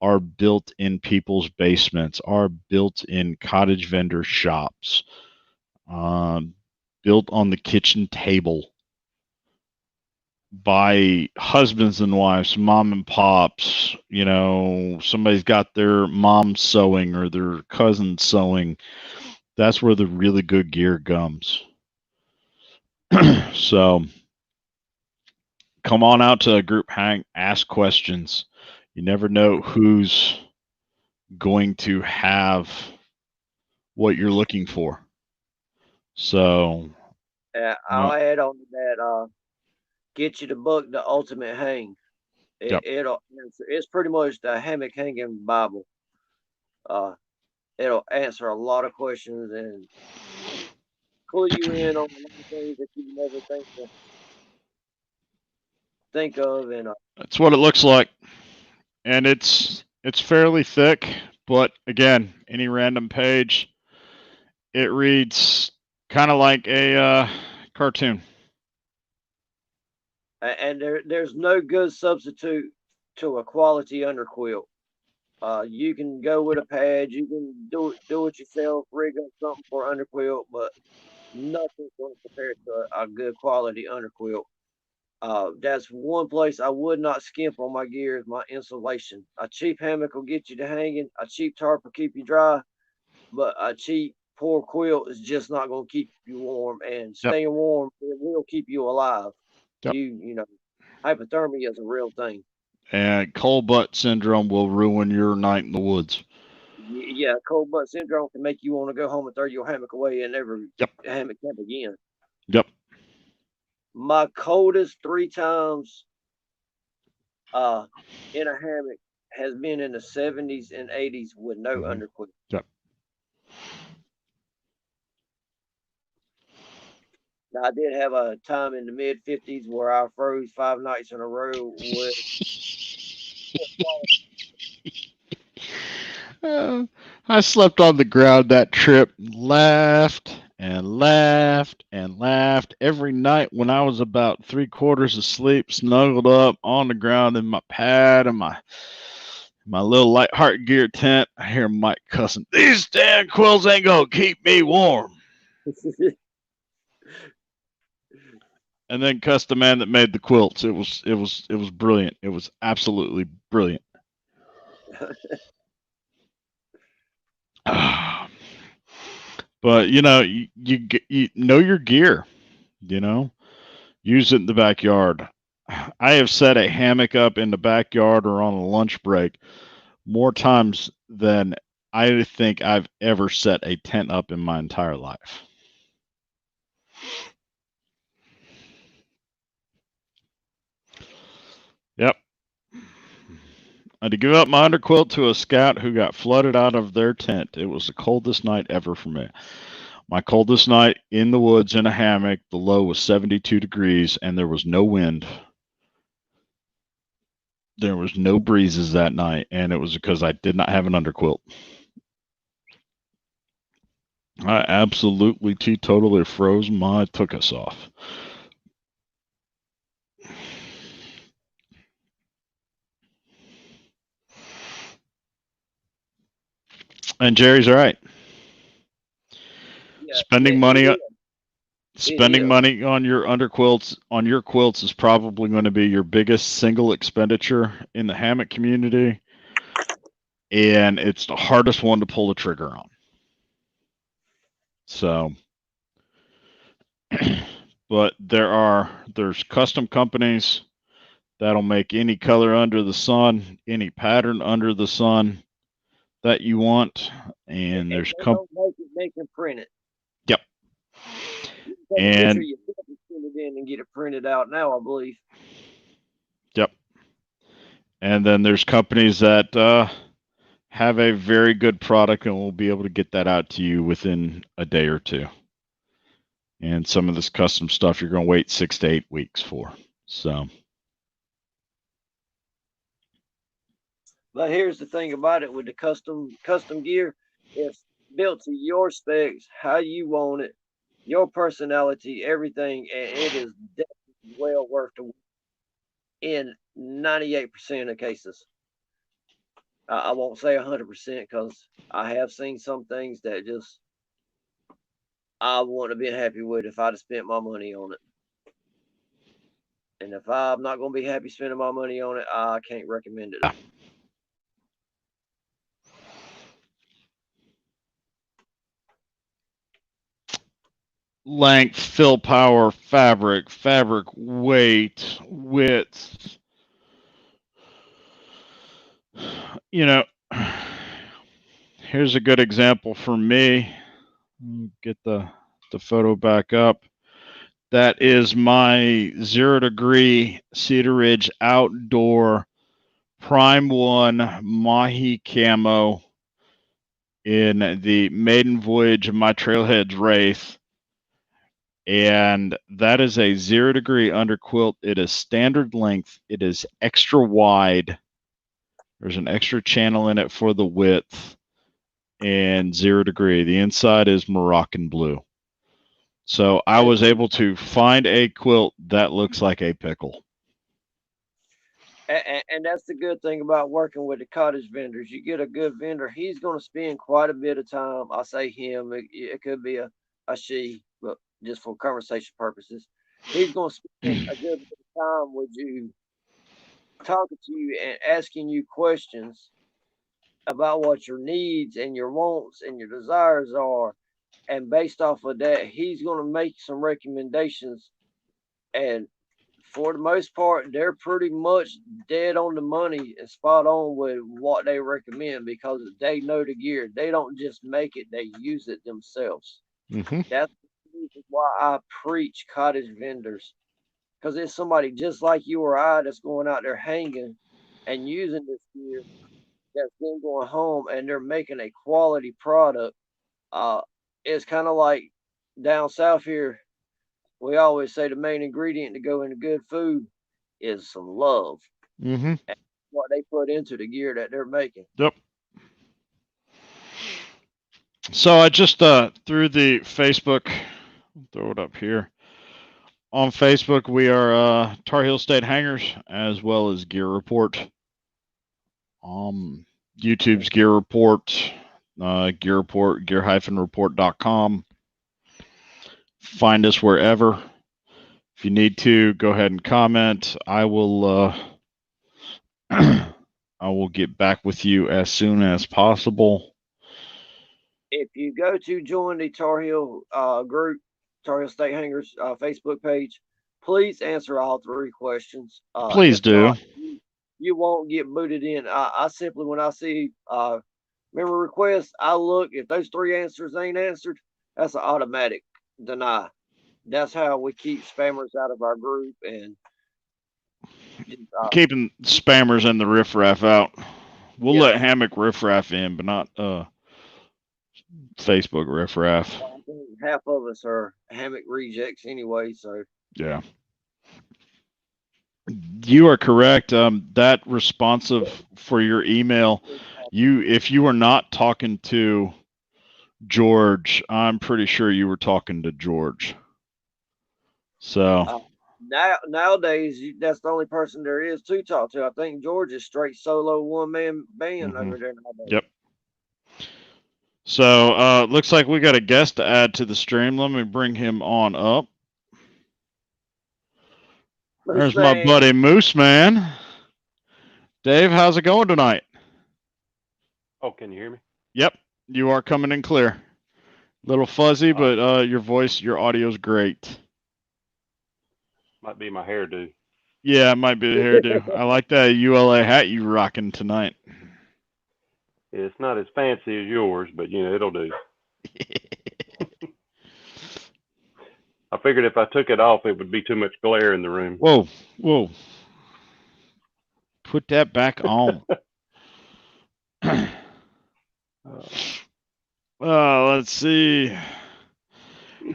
are built in people's basements, are built in cottage vendor shops, um, built on the kitchen table by husbands and wives, mom and pops. You know, somebody's got their mom sewing or their cousin sewing. That's where the really good gear comes. So come on out to a group hang, ask questions. You never know who's going to have what you're looking for. So, I'll add on to that. Get you the book, The Ultimate Hang. yep. It'll answer. It's pretty much the hammock hanging Bible. Uh, it'll answer a lot of questions and clue you in on a lot of things that you never think of. And That's what it looks like. And it's fairly thick, but again, any random page, it reads kind of like a cartoon. there's no good substitute to a quality underquilt. You can go with a pad, you can do it yourself, rig up something for underquilt, but nothing's going to compare to a good quality underquilt. That's one place I would not skimp on my gear is my insulation. A cheap hammock will get you to hanging, a cheap tarp will keep you dry, but a cheap poor quilt is just not going to keep you warm. And Yep. staying warm, it will keep you alive. Yep. You know, hypothermia is a real thing. And cold butt syndrome will ruin your night in the woods. Yeah, cold butt syndrome can make you want to go home and throw your hammock away and never Yep. hammock camp again. Yep. My coldest 3 times in a hammock has been in the 70s and 80s with no underquilt. Yep. Now, I did have a time in the mid 50s where I froze 5 nights in a row with. I slept on the ground that trip, laughed and laughed and laughed every night when I was about 3/4 asleep, snuggled up on the ground in my pad and my little light heart gear tent. I hear Mike cussing, "These damn quills ain't gonna keep me warm." And then cussed the man that made the quilts. It was brilliant. It was absolutely brilliant. But you know, you know your gear. You know, use it in the backyard. I have set a hammock up in the backyard or on a lunch break more times than I think I've ever set a tent up in my entire life. Yep. I had to give up my underquilt to a scout who got flooded out of their tent. It was the coldest night ever for me. My coldest night in the woods in a hammock. The low was 72 degrees and there was no wind. There was no breezes that night, and it was because I did not have an underquilt. I absolutely teetotally froze my tuchus off. And Jerry's right. Yeah, Spending it money is. spending money on your underquilts on your quilts is probably going to be your biggest single expenditure in the hammock community, and it's the hardest one to pull the trigger on. So, but there's custom companies that'll make any color under the sun, any pattern under the sun that you want, and there's They don't make it, they can print it. Yep. You can take a picture And of your picture, send it in and get it printed out now, I believe. And then there's companies that have a very good product and will be able to get that out to you within a day or two. And some of this custom stuff you're going to wait 6 to 8 weeks for. So, but here's the thing about it with the custom gear, it's built to your specs, how you want it, your personality, everything, and it is definitely well worth the in 98% of cases. I won't say 100% because I have seen some things that just I wouldn't have been happy with if I'd have spent my money on it. And if I'm not going to be happy spending my money on it, I can't recommend it. length, fill power, fabric weight, width. You know, here's a good example for me. Get the photo back up. That is my 0 degree Cedar Ridge outdoor Prime 1 Mahi camo in the maiden voyage of my Trailheads Wraith. And that is a 0 degree underquilt. It is standard length. It is extra wide. There's an extra channel in it for the width and 0 degree. The inside is Moroccan blue. So I was able to find a quilt that looks like a Pickl. And that's the good thing about working with the cottage vendors. You get a good vendor, he's going to spend quite a bit of time. I say him, it could be a she, but just for conversation purposes, he's going to spend a good bit of time with you, talking to you and asking you questions about what your needs and your wants and your desires are. And based off of that, he's going to make some recommendations. And for the most part, they're pretty much dead on the money and spot on with what they recommend because they know the gear. They don't just make it, they use it themselves. Mm-hmm. That's why I preach cottage vendors, because it's somebody just like you or I that's going out there hanging and using this gear, that's then going home and they're making a quality product. It's kind of like down south here, we always say the main ingredient to go into good food is some love. Mm-hmm. And what they put into the gear that they're making. Yep. So I just through the Facebook, I'll throw it up here. On Facebook, we are Tar Heel State Hangers as well as Gear Report. YouTube's Gear Report, Gear Report, Gear-Report.com. Find us wherever. If you need to, go ahead and comment. I will I will get back with you as soon as possible. If you go to join the Tar Heel group, Tar Heel State Hangers Facebook page, please answer all 3 questions. Please do. Not, you won't get booted in. I simply, when I see member requests, I look. If those 3 answers ain't answered, that's an automatic deny. That's how we keep spammers out of our group and keeping spammers and the riffraff out. We'll yeah. let Hammock riffraff in, but not Facebook riffraff. Half of us are Hammock rejects anyway, so yeah. You are correct. That responsive for your email, if you were not talking to George, I'm pretty sure you were talking to George. So nowadays, that's the only person there is to talk to. I think George is straight solo one-man band over there nowadays. Yep. So looks like we got a guest to add to the stream. Let me bring him on up. There's my buddy Moose Man. Dave, how's it going tonight? Oh, can you hear me? Yep, you are coming in clear. Little fuzzy, but your voice, your audio's great. Might be my hairdo. Yeah, it might be the hairdo. I like that ULA hat you rocking tonight. It's not as fancy as yours, but you know, it'll do. I figured if I took it off, it would be too much glare in the room. Whoa. Put that back on. Let's see.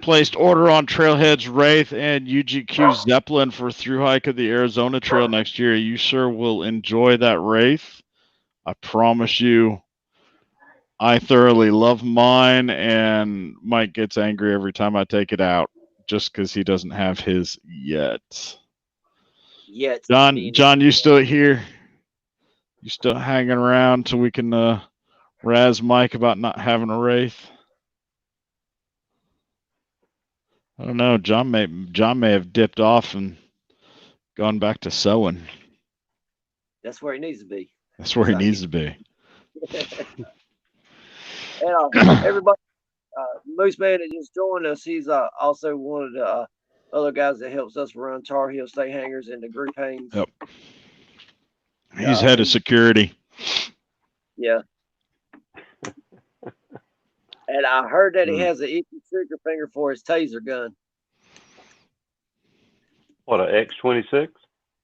Placed order on Trailhead's Wraith and UGQ Zeppelin for through hike of the Arizona Trail next year. You, sir, will enjoy that Wraith. I promise you. I thoroughly love mine, and Mike gets angry every time I take it out just because he doesn't have his yet. Yet. John, you still here? You still hanging around so we can razz Mike about not having a Wraith? I don't know. John may have dipped off and gone back to sewing. That's where he needs to be. That's where he needs to be. And everybody, Moose Man that just joined us, he's also one of the other guys that helps us run Tar Heel State Hangers and the group hangs. Yep. He's head of security. Yeah. And I heard that he has an itchy trigger finger for his taser gun. What, a X26?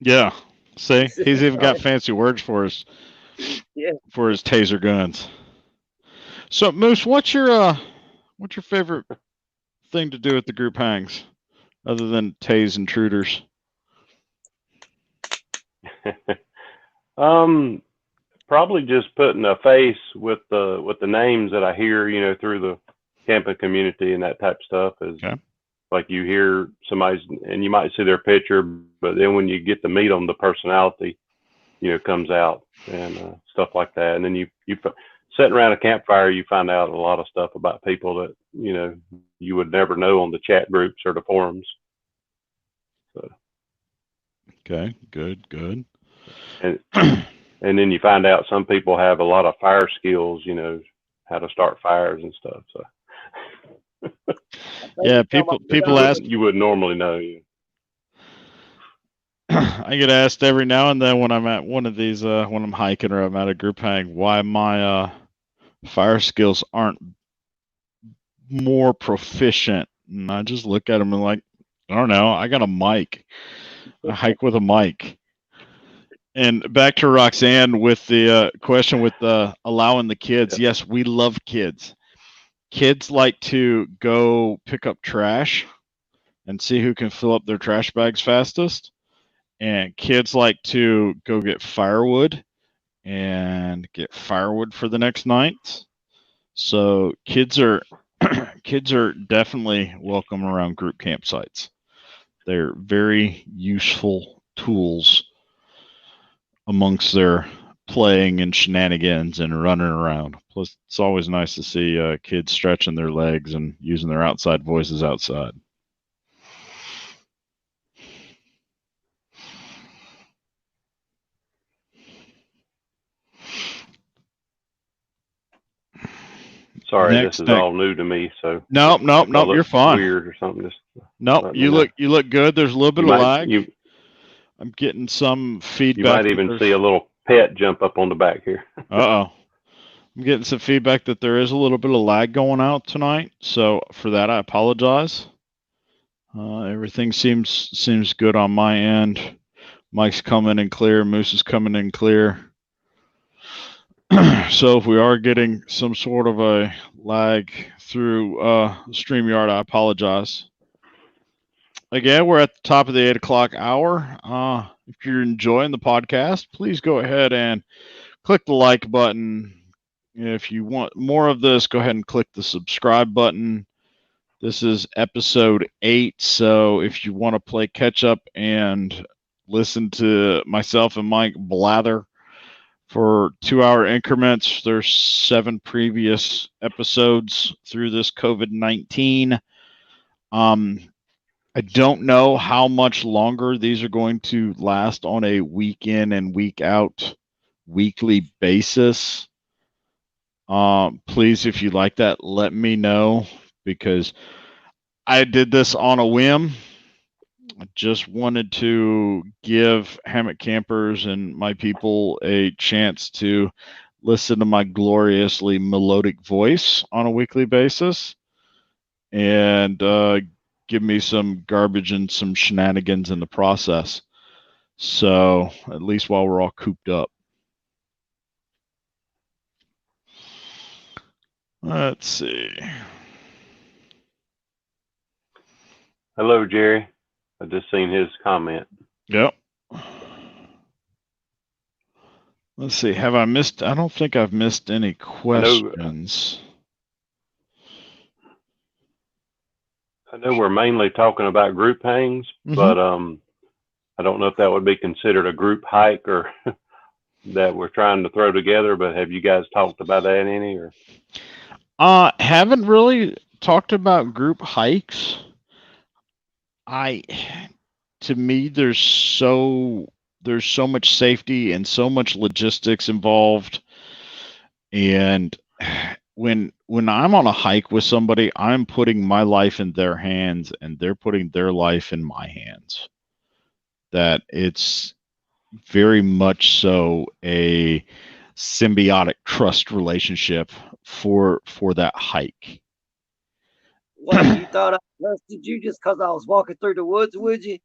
Yeah. See, he's even got fancy words for his taser guns. So, Moose, what's your favorite thing to do at the group hangs, other than tase intruders? Probably just putting a face with the names that I hear, you know, through the camping community and that type of stuff. Is like you hear somebody's, and you might see their picture, but then when you get to meet them, the personality, you know, comes out and stuff like that. And then you sitting around a campfire, you find out a lot of stuff about people that, you know, you would never know on the chat groups or the forums. So. Okay, good. And then you find out some people have a lot of fire skills, you know, how to start fires and stuff. So yeah, people ask, you would normally know. I get asked every now and then when I'm at one of these, when I'm hiking or I'm at a group hang, why my fire skills aren't more proficient. And I just look at them and like, I don't know, I got a mic. I hike with a mic. And back to Roxanne with the question with allowing the kids. Yes, we love kids. Kids like to go pick up trash and see who can fill up their trash bags fastest. And kids like to go get firewood and get firewood for the next night. So kids are definitely welcome around group campsites. They're very useful tools amongst their playing and shenanigans and running around. Plus, it's always nice to see kids stretching their legs and using their outside voices outside. Sorry, this is all new to me, so nope, you're fine. Weird or something. Just nope, you look good. There's a little bit of lag. I'm getting some feedback. You might even see a little pet jump up on the back here. I'm getting some feedback that there is a little bit of lag going out tonight. So for that, I apologize. Everything seems good on my end. Mike's coming in clear. Moose is coming in clear. So if we are getting some sort of a lag through StreamYard, I apologize. Again, we're at the top of the 8 o'clock hour. If you're enjoying the podcast, please go ahead and click the like button. If you want more of this, go ahead and click the subscribe button. This is episode 8, so if you want to play catch up and listen to myself and Mike blather for 2-hour increments, there's 7 previous episodes through this COVID-19. I don't know how much longer these are going to last on a week in and week out weekly basis. Please, if you like that, let me know, because I did this on a whim. I just wanted to give Hammock campers and my people a chance to listen to my gloriously melodic voice on a weekly basis and give me some garbage and some shenanigans in the process. So at least while we're all cooped up. Let's see. Hello, Jerry. I just seen his comment. Yep. Let's see. Have I missed? I don't think I've missed any questions. I know we're mainly talking about group hangs, but I don't know if that would be considered a group hike or that we're trying to throw together. But have you guys talked about that any? Or haven't really talked about group hikes. To me, there's so much safety and so much logistics involved, and when I'm on a hike with somebody, I'm putting my life in their hands and they're putting their life in my hands. That it's very much so a symbiotic trust relationship for that hike. What, you thought I trusted you just because I was walking through the woods, would you?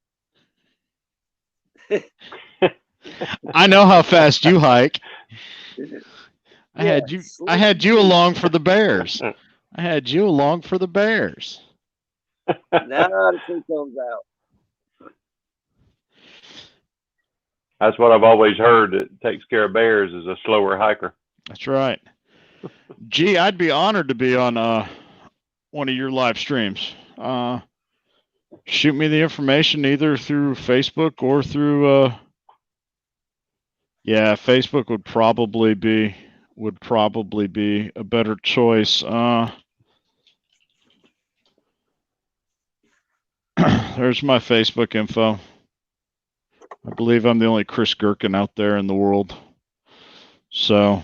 I know how fast you hike. I had you along for the bears. I had you along for the bears. Now the truth comes out. That's what I've always heard. That takes care of bears is a slower hiker. That's right. Gee, I'd be honored to be on one of your live streams. Shoot me the information either through Facebook or through Facebook would probably be a better choice. There's my Facebook info. I believe I'm the only Chris Gherkin out there in the world. So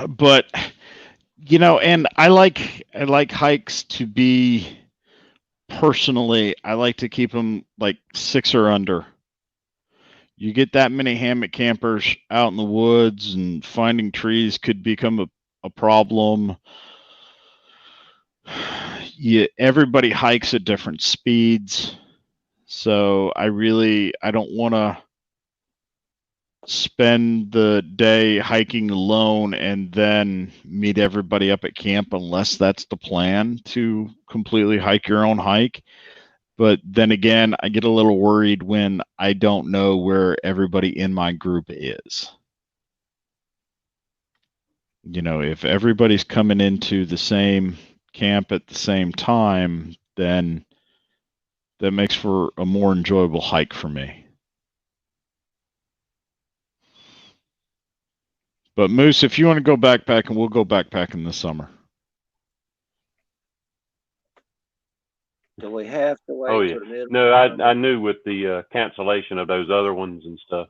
but and I like hikes to be, personally, I like to keep them like 6 or under. You get that many hammock campers out in the woods, and finding trees could become a problem. Everybody hikes at different speeds, so I don't want to spend the day hiking alone and then meet everybody up at camp, unless that's the plan, to completely hike your own hike. But then again, I get a little worried when I don't know where everybody in my group is. If everybody's coming into the same camp at the same time, then that makes for a more enjoyable hike for me. But Moose, if you want to go backpacking, we'll go backpacking this summer. Do we have to wait till the middle? No, I knew with the cancellation of those other ones and stuff.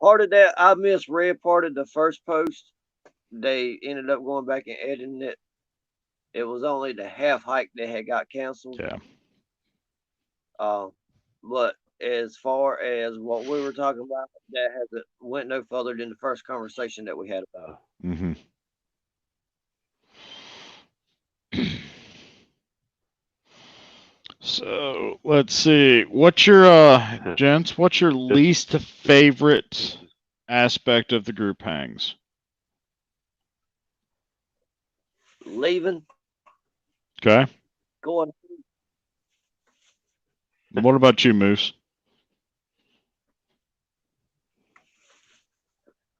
Part of that, I misread part of the first post. They ended up going back and editing it. It was only the half hike that had got canceled. Yeah. But as far as what we were talking about, that hasn't went no further than the first conversation that we had about it. Mm-hmm. So let's see. What's your gents? What's your least favorite aspect of the group hangs? Leaving. Okay. Going. What about you, Moose?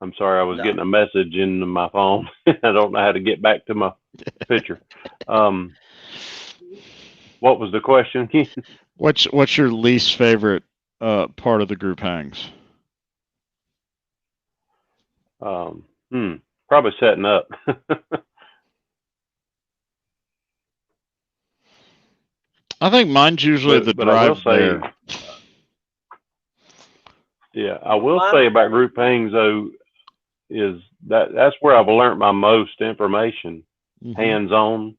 I'm sorry, I was getting a message in my phone. I don't know how to get back to my picture. What was the question? What's your least favorite part of the group hangs? Probably setting up. I think mine's usually the drive there. Yeah, I will say about group hangs though, is that's where I've learned my most information, hands-on.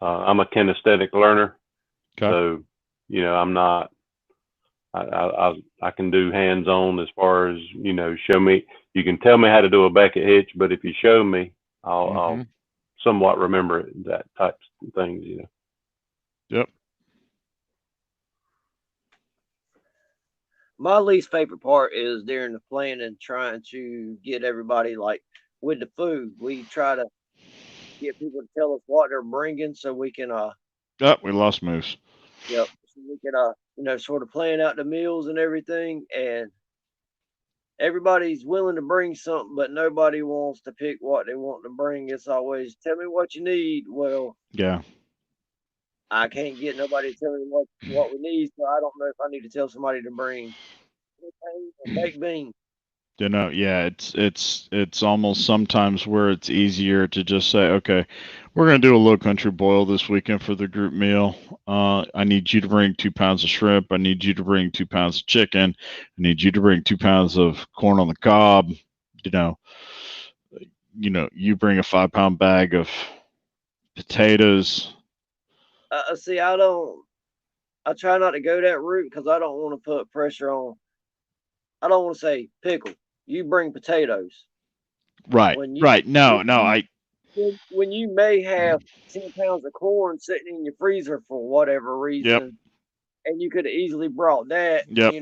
I'm a kinesthetic learner, so I'm not. I can do hands-on as far as show me. You can tell me how to do a Beckett hitch, but if you show me, I'll somewhat remember it, that type of things. Yep. My least favorite part is during the planning, trying to get everybody like with the food. We try to get people to tell us what they're bringing so we can Yep. We lost Moose. yep, so we can sort of plan out the meals and everything. And everybody's willing to bring something, but nobody wants to pick what they want to bring. It's always tell me what you need. Well, Yeah. I can't get nobody to tell me what we need, so I don't know if I need to tell somebody to bring baked beans. Yeah, it's almost sometimes where it's easier to just say, okay, we're gonna do a low country boil this weekend for the group meal. I need you to bring 2 pounds of shrimp. I need you to bring 2 pounds of chicken. I need you to bring 2 pounds of corn on the cob. You know, you bring a 5 pound bag of potatoes. See, I don't. I try not to go that route because I don't want to put pressure on. I don't want to say pickle. You bring potatoes Right, when you right. No, no, when you may have 10 pounds of corn sitting in your freezer for whatever yep, reason, and you could have easily brought that. yep,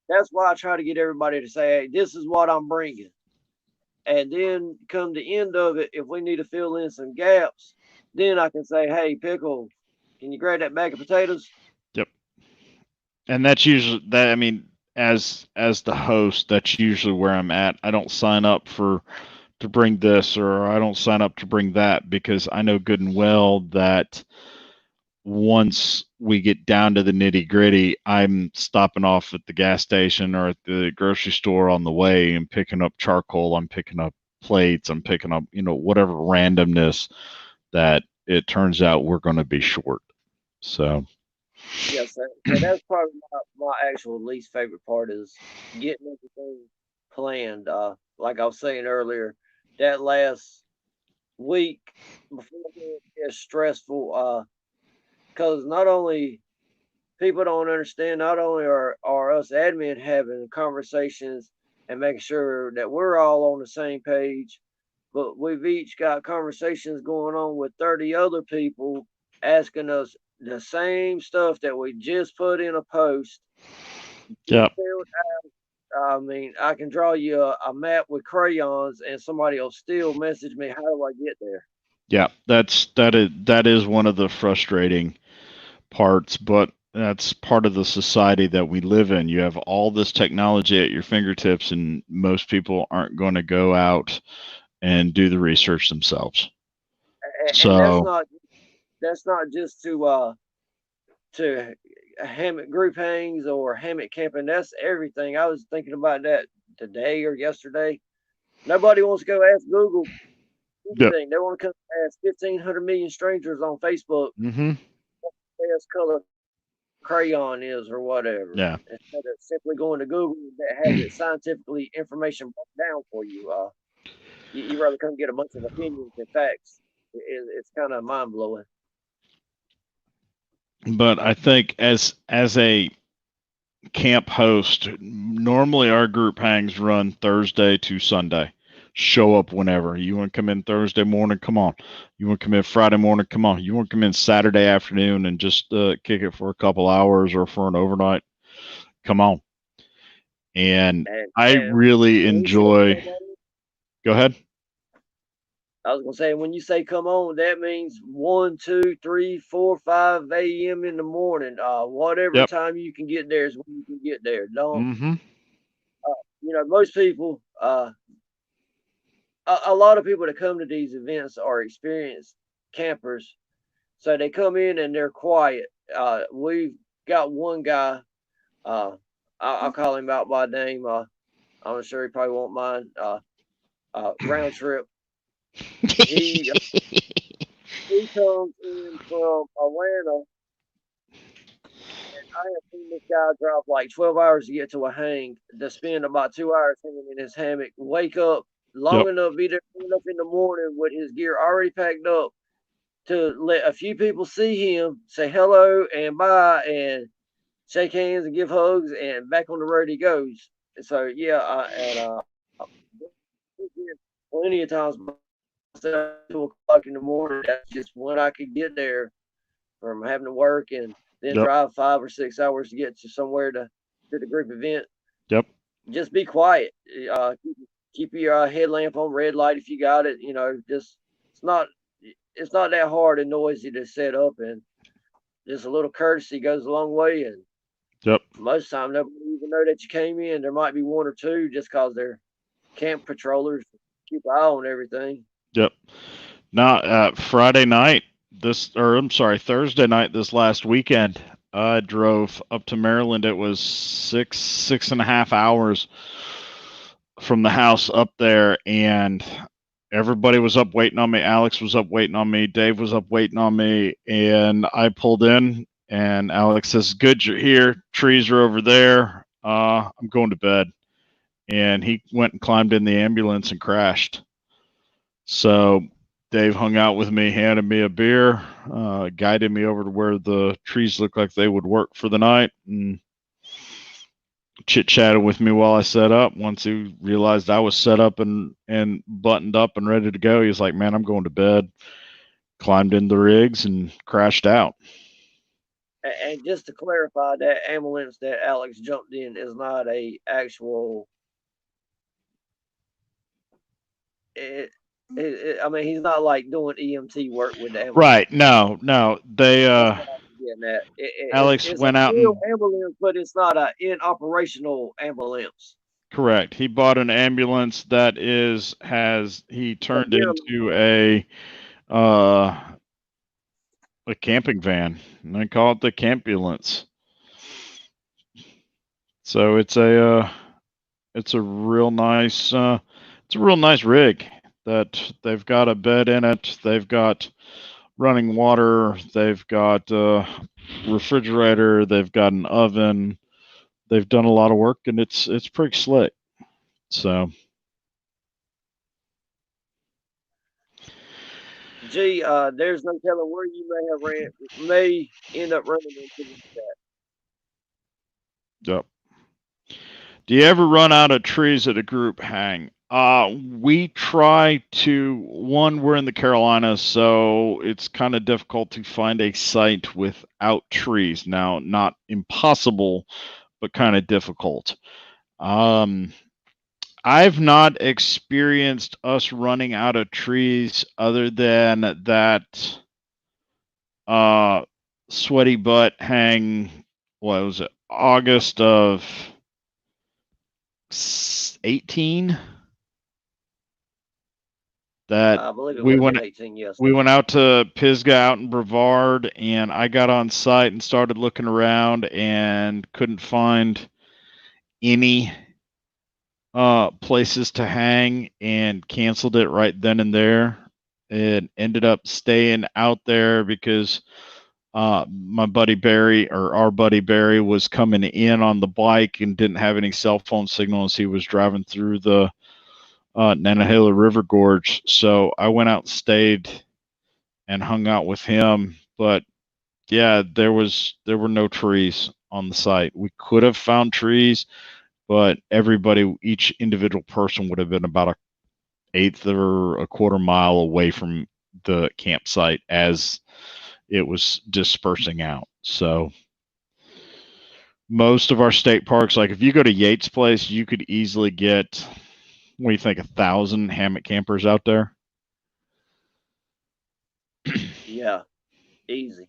That's why I try to get everybody to say, "Hey, this is what I'm bringing," and then come the end of it, if we need to fill in some gaps, then I can say, "Hey, pickle, can you grab that bag of potatoes?" yep. And that's usually that. I mean, as the host, that's usually where I'm at. I don't sign up to bring this or I don't sign up to bring that because I know good and well that once we get down to the nitty gritty, I'm stopping off at the gas station or at the grocery store on the way and picking up charcoal. I'm picking up plates. I'm picking up, whatever randomness that it turns out we're going to be short. So, Yes, so that's probably my actual least favorite part is getting everything planned. Like I was saying earlier, that last week before is stressful. Because not only people don't understand, not only are us admin having conversations and making sure that we're all on the same page, but we've each got conversations going on with 30 other people asking us the same stuff that we just put in a post. yeah, I mean, I can draw you a map with crayons and somebody will still message me, how do I get there? yeah, that is one of the frustrating parts, but that's part of the society that we live in. You have all this technology at your fingertips, and most people aren't going to go out and do the research themselves. And So, that's not just to hammock group hangs or hammock camping. That's everything. I was thinking about that today or yesterday. Nobody wants to go ask Google yep. anything. They want to come ask 1,500 million strangers on Facebook Hmm. what the best color crayon is or whatever. Yeah. Instead of simply going to Google that has it scientifically information broken down for you. You rather come get a bunch of opinions and facts. It's kind of mind blowing. But I think as a camp host, normally our group hangs run Thursday to Sunday. Show up whenever. You want to come in Thursday morning, come on. You want to come in Friday morning, come on. You want to come in Saturday afternoon and just kick it for a couple hours or for an overnight, come on. And I And really when we say enjoy. come on, Go ahead. I was gonna say when you say come on, that means 1, 2, 3, 4, 5 a.m. in the morning. Whatever Yep. time you can get there is when you can get there. Don't Mm-hmm. most people a lot of people that come to these events are experienced campers. So they come in and they're quiet. We've got one guy, I'll call him out by name. I'm sure he probably won't mind. Round trip. He he comes in from Atlanta. I have seen this guy drive like 12 hours to get to a hang, to spend about 2 hours hanging in his hammock, wake up long Yep. enough, be there enough in the morning with his gear already packed up to let a few people see him, say hello and bye, and shake hands and give hugs, and back on the road he goes. So yeah, and plenty of times 2 o'clock in the morning. That's just when I could get there from having to work and then drive 5 or 6 hours to get to somewhere to the group event. Yep. Just be quiet. Keep your headlamp on red light if you got it. Just it's not that hard and noisy to set up, and just a little courtesy goes a long way. And most of the time, nobody even know that you came in. There might be one or two just because they're camp patrollers. Keep an eye on everything. Yep. Now, Thursday night this last weekend, I drove up to Maryland. It was 6.5 hours from the house up there, and everybody was up waiting on me. Alex was up waiting on me. Dave was up waiting on me, and I pulled in, and Alex says, "Good, you're here. Trees are over there. I'm going to bed." And he went and climbed in the ambulance and crashed. So Dave hung out with me, handed me a beer, guided me over to where the trees looked like they would work for the night, and chit-chatted with me while I set up. Once he realized I was set up and buttoned up and ready to go, he was like, "Man, I'm going to bed." Climbed in the rigs and crashed out. And just to clarify, that ambulance that Alex jumped in is not a actual. I mean, he's not like doing EMT work with the ambulance. Right? No. They Alex it's went a out real ambulance, but it's not an in operational ambulance. Correct. He bought an ambulance that he turned into a camping van, and I call it the Campulance. So it's a real nice rig that they've got a bed in it. They've got running water. They've got a refrigerator. They've got an oven. They've done a lot of work, and it's pretty slick. So. Gee, there's no telling where you may end up running into that. Yep. Do you ever run out of trees at a group hang? We try to. We're in the Carolinas, so it's kind of difficult to find a site without trees. Now, not impossible, but kind of difficult. I've not experienced us running out of trees other than that sweaty butt hang. What was it? August of 18. That I believe it we was went 18, yes. We went out to Pisgah out in Brevard, and I got on site and started looking around and couldn't find any places to hang, and canceled it right then and there. It ended up staying out there because my buddy Barry, or our buddy Barry, was coming in on the bike and didn't have any cell phone signal as he was driving through the Nantahala River Gorge. So I went out and stayed and hung out with him. But yeah, there were no trees on the site. We could have found trees, but each individual person would have been about an eighth or a quarter mile away from the campsite as it was dispersing out. So most of our state parks, like if you go to Yates Place, you could easily get, what do you think, 1,000 hammock campers out there? Yeah, easy.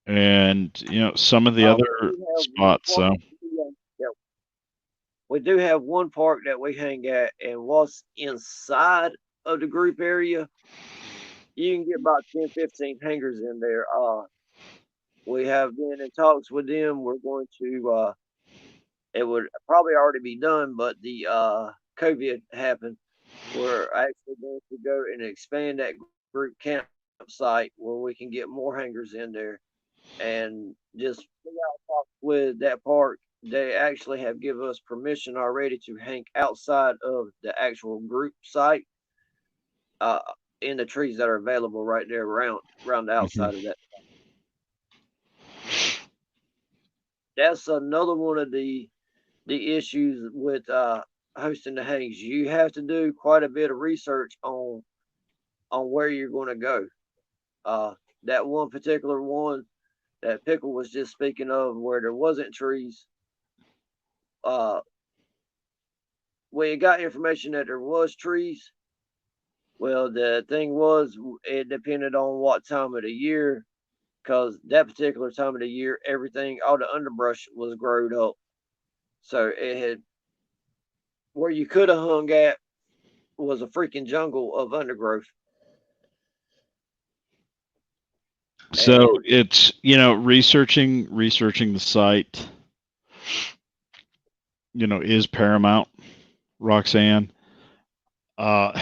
And some of the other spots. So we do have one park that we hang at, and what's inside of the group area, you can get about 10, 15 hangers in there. We have been in talks with them. We're going to, it would probably already be done, but the COVID happened. We're actually going to go and expand that group campsite where we can get more hangers in there, and just talk with that park. They actually have given us permission already to hang outside of the actual group site, in the trees that are available right there around the outside of that. That's another one of the issues with hosting the hangs. You have to do quite a bit of research on where you're going to go. that one particular one that Pickl was just speaking of, where there wasn't trees, we got information that there was trees. Well, the thing was, it depended on what time of the year, because that particular time of the year, everything, all the underbrush was growed up. So it had, where you could have hung at was a freaking jungle of undergrowth. So And it's, researching the site, is paramount, Roxanne. Uh,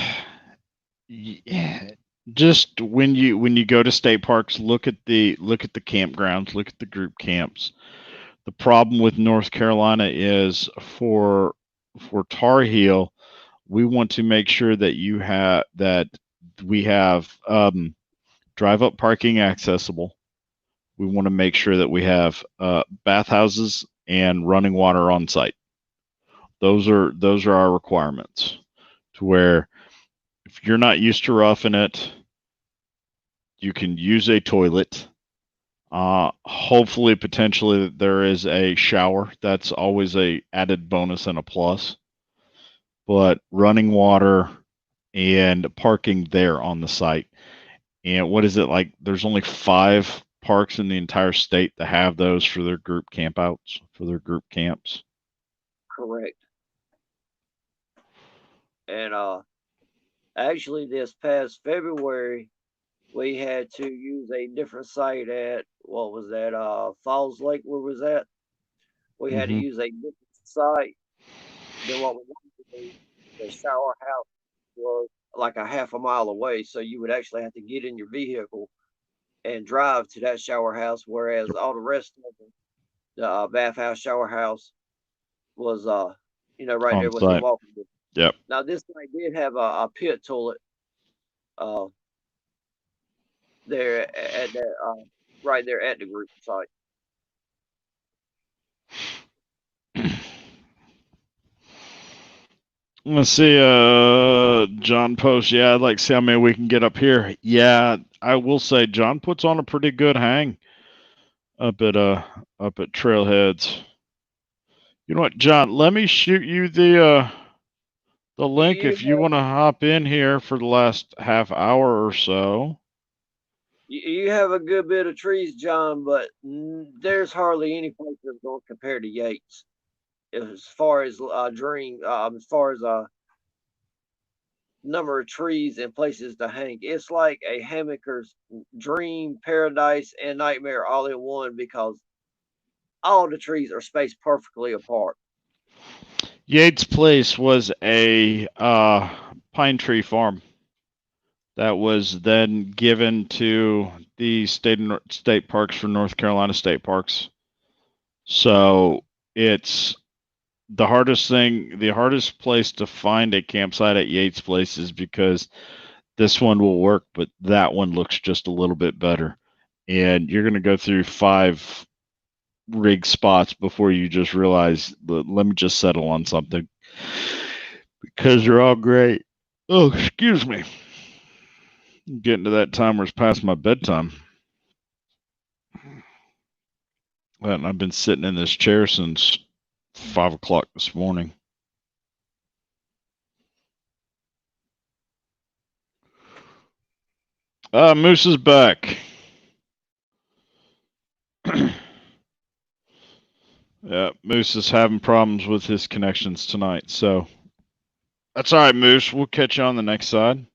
yeah, just when you go to state parks, look at the campgrounds, look at the group camps. The problem with North Carolina is for Tar Heel, we want to make sure that we have drive up parking accessible. We want to make sure that we have bathhouses and running water on site. Those are our requirements. To where if you're not used to roughing it, you can use a toilet. Hopefully, potentially, there is a shower. That's always a added bonus and a plus. But running water and parking there on the site. And what is it like? There's only 5 parks in the entire state that have those for their group campouts, for their group camps. correct. And actually, this past February, we had to use a different site at, what was that? Falls Lake. Where was that? We had to Hmm. use a different site than what we wanted to do. The shower house was like a half a mile away, so you would actually have to get in your vehicle and drive to that shower house. Whereas all the rest of the bathhouse, shower house was, right On there within site. walking distance. Yep. Now this site did have a pit toilet uh, there at that right there at the group site. Let's see, John Post. Yeah, I'd like to see how many we can get up here. Yeah, I will say John puts on a pretty good hang up at Trailheads. You know what, John? Let me shoot you the link You if you want to hop in here for the last half hour or so. you have a good bit of trees, John, but there's hardly any place that's going to compare to Yates as far as as far as number of trees and places to hang. It's like a hammocker's dream, paradise, and nightmare all in one, because all the trees are spaced perfectly apart. Yates Place was a pine tree farm that was then given to the state parks for North Carolina state parks. So it's the hardest place to find a campsite at Yates Place is because this one will work, but that one looks just a little bit better. And you're going to go through 5 rig spots before you just realize, let me just settle on something because they're all great. Oh, excuse me. Getting to that time where it's past my bedtime. And I've been sitting in this chair since 5 o'clock this morning. Moose is back. Yeah, Moose is having problems with his connections tonight, so that's all right, Moose. We'll catch you on the next side.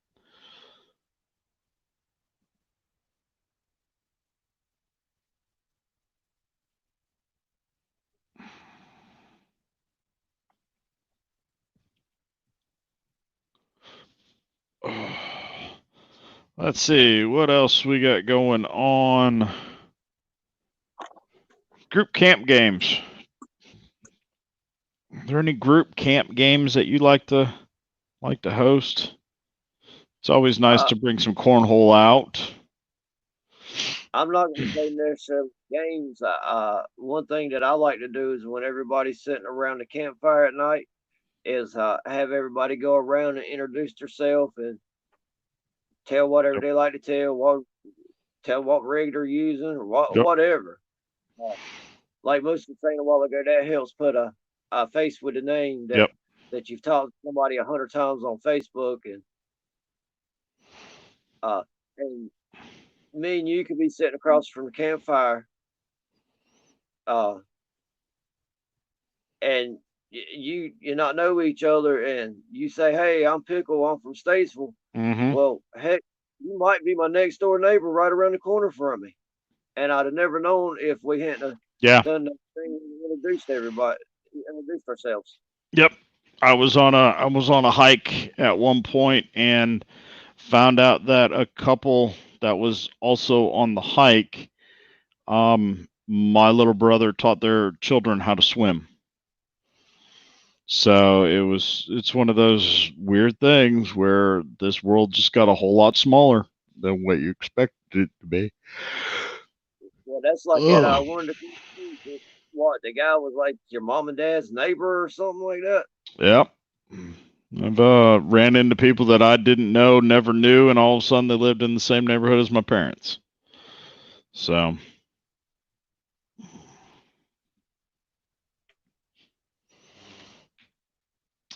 Let's see what else we got going on. Group camp games. Are there any group camp games that you like to host? It's always nice to bring some cornhole out. I'm not going to say necessarily games. One thing that I like to do is when everybody's sitting around the campfire at night is have everybody go around and introduce themselves and tell whatever they like to tell, tell what rig they're using or Yep. whatever. Like most of the saying a while ago, that helps put a face with a name that, Yep. that you've talked to somebody 100 times on Facebook, and me and you could be sitting across from the campfire, and you not know each other, and you say, "Hey, I'm Pickl. I'm from Statesville." Mm-hmm. Well, heck, you might be my next door neighbor right around the corner from me, and I'd have never known if we hadn't done that thing and introduced ourselves. Yep. I was on a hike at one point and found out that a couple that was also on the hike, my little brother taught their children how to swim. So it's one of those weird things where this world just got a whole lot smaller than what you expected it to be. Well, that's like at one of the what the guy was like your mom and dad's neighbor or something like that. Yep. I've ran into people that I didn't know, never knew, and all of a sudden they lived in the same neighborhood as my parents. So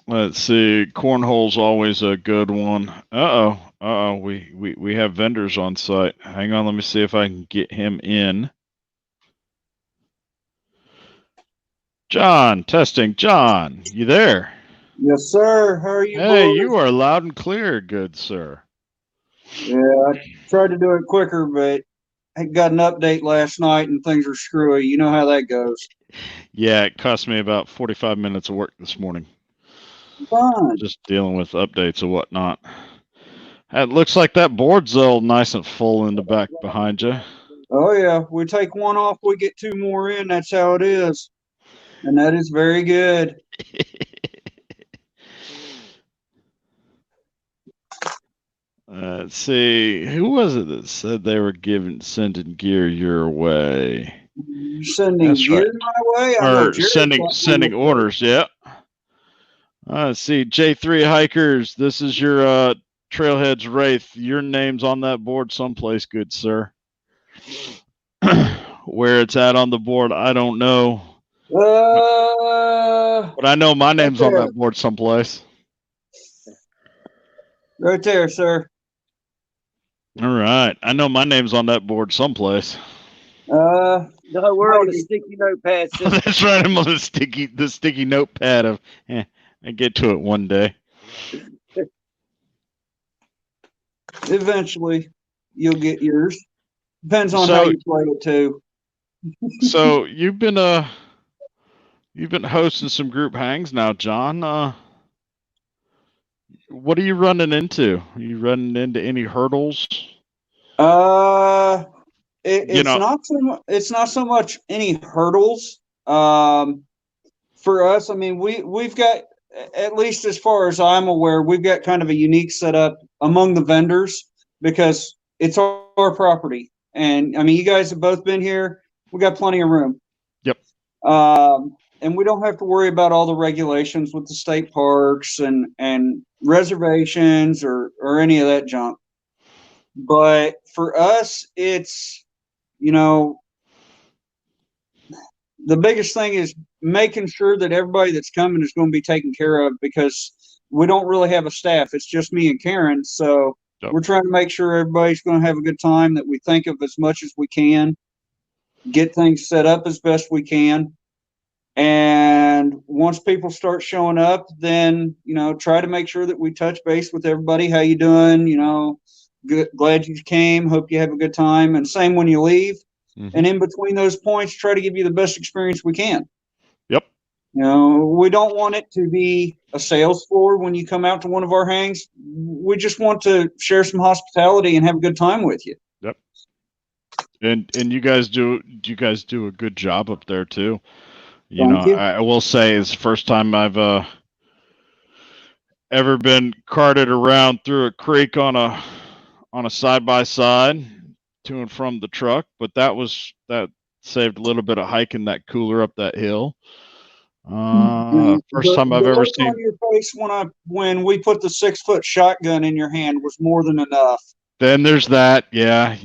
let's see. Cornhole's always a good one. We have vendors on site. Hang on, let me see if I can get him in. John, testing. John, you there? Yes, sir. How are you, Hey, boys? you are loud and clear, good sir. Yeah, I tried to do it quicker, but I got an update last night and things are screwy. You know how that goes. Yeah, it cost me about 45 minutes of work this morning. Fine. Just dealing with updates and whatnot. It looks like that board's all nice and full in the back behind you. Oh, yeah. We take one off, we get two more in. That's how it is. And that is very good. Let's see. Who was it that said they were sending gear your way? You're sending That's gear right. my way? I know Or Jerry sending orders, yeah. Let's see. J3 Hikers, this is your Trailheads Wraith. Your name's on that board someplace, good sir. Where it's at on the board, I don't know. But I know my name's on that board someplace. Right there, sir. All right. I know my name's on that board someplace. No, we're on a sticky notepad system. That's right. I'm on the sticky notepad of I get to it one day. Eventually you'll get yours. Depends on how you play it too. So you've been hosting some group hangs now, John. What are you running into? Are you running into any hurdles? It's not so much any hurdles. For us, I mean, we've got, at least as far as I'm aware, we've got kind of a unique setup among the vendors because it's our property. And I mean, you guys have both been here. We got plenty of room. Yep. And we don't have to worry about all the regulations with the state parks and reservations or any of that junk. But for us, it's, you know, the biggest thing is making sure that everybody that's coming is going to be taken care of because we don't really have a staff. It's just me and Karen. So we're trying to make sure everybody's going to have a good time, that we think of as much as we can, get things set up as best we can. And once people start showing up, then, you know, try to make sure that we touch base with everybody. How you doing? You know, glad you came. Hope you have a good time. And same when you leave. Mm-hmm. And in between those points, try to give you the best experience we can. Yep. You know, we don't want it to be a sales floor when you come out to one of our hangs. We just want to share some hospitality and have a good time with you. Yep. And you guys do a good job up there too. Thank you. I will say it's the first time I've ever been carted around through a creek on a side by side to and from the truck, but that saved a little bit of hiking that cooler up that hill. First time I've ever seen on your face when we put the 6-foot shotgun in your hand was more than enough. Then there's that. Yeah.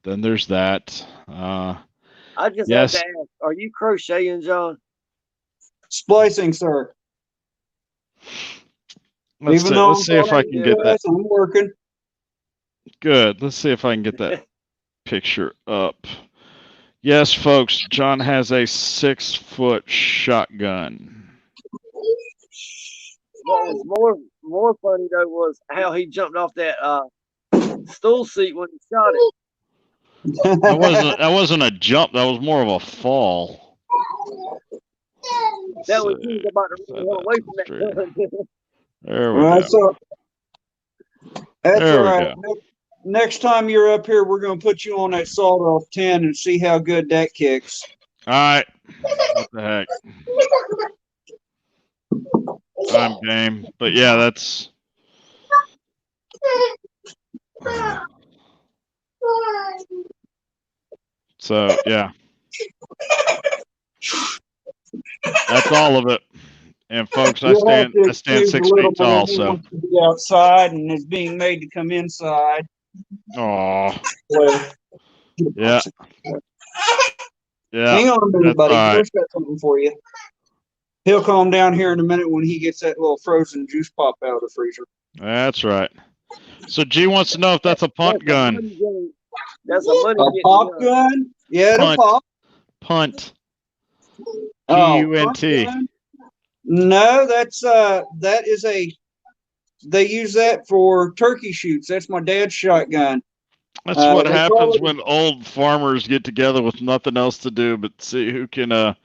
Then there's that. I just have to Yes. ask, are you crocheting, John? Splicing, sir. Let's see if I can get that. I'm working. Good. Let's see if I can get that picture up. Yes, folks, John has a 6-foot shotgun. What was more funny though was how he jumped off that stool seat when he shot it. That wasn't a jump. That was more of a fall. That was he was about to run away from that gun. There we go. So, that's there all right. Go. Next time you're up here, we're going to put you on that sawed-off 10 and see how good that kicks. All right. What the heck? I'm game. But yeah, that's... So, yeah. That's all of it. And folks, I stand 6 feet tall, so wants to be outside and is being made to come inside. Oh, yeah. Hang on a minute, buddy. Right. Joe's got something for you. He'll calm down here in a minute when he gets that little frozen juice pop out of the freezer. That's right. So G wants to know if that's a punt gun. That's a pop gun? Yeah, punt. Punt. P-U-N-T. No, that is they use that for turkey shoots. That's my dad's shotgun. That's what happens when old farmers get together with nothing else to do but see who can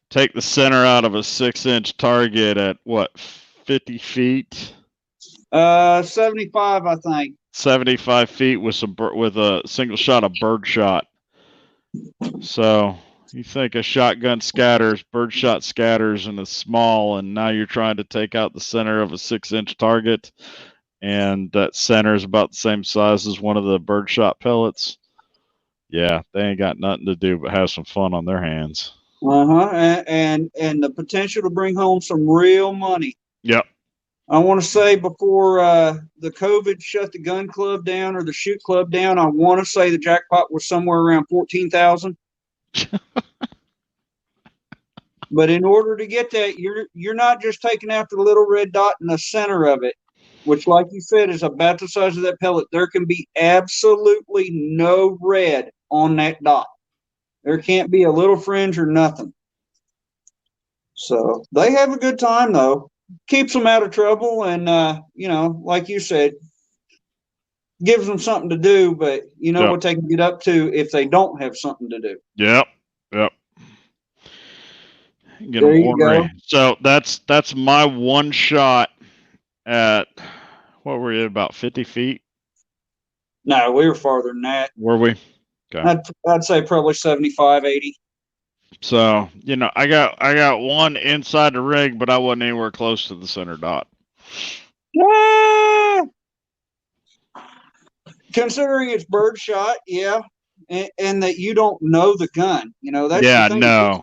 take the center out of a 6-inch target at what, 50 feet? 75, I think. 75 feet with a single shot of bird shot. So you think a shotgun scatters, bird shot scatters, and it's small, and now you're trying to take out the center of a 6-inch target, and that center is about the same size as one of the bird shot pellets. Yeah, they ain't got nothing to do but have some fun on their hands. And the potential to bring home some real money. Yep. I want to say before the COVID shut the gun club down or the shoot club down, I want to say the jackpot was somewhere around 14,000. But in order to get that, you're not just taking out the little red dot in the center of it, which, like you said, is about the size of that pellet. There can be absolutely no red on that dot. There can't be a little fringe or nothing. So they have a good time, though. Keeps them out of trouble, and like you said, gives them something to do. But you know what they can get up to if they don't have something to do. Yep. Get there you go. So that's my one shot at, what were you, about 50 feet? No, we were farther than that. Were we? Okay. I'd say probably 75, 80. So, I got one inside the rig, but I wasn't anywhere close to the center dot. Considering it's bird shot, yeah. And that you don't know the gun. That's the thing. No.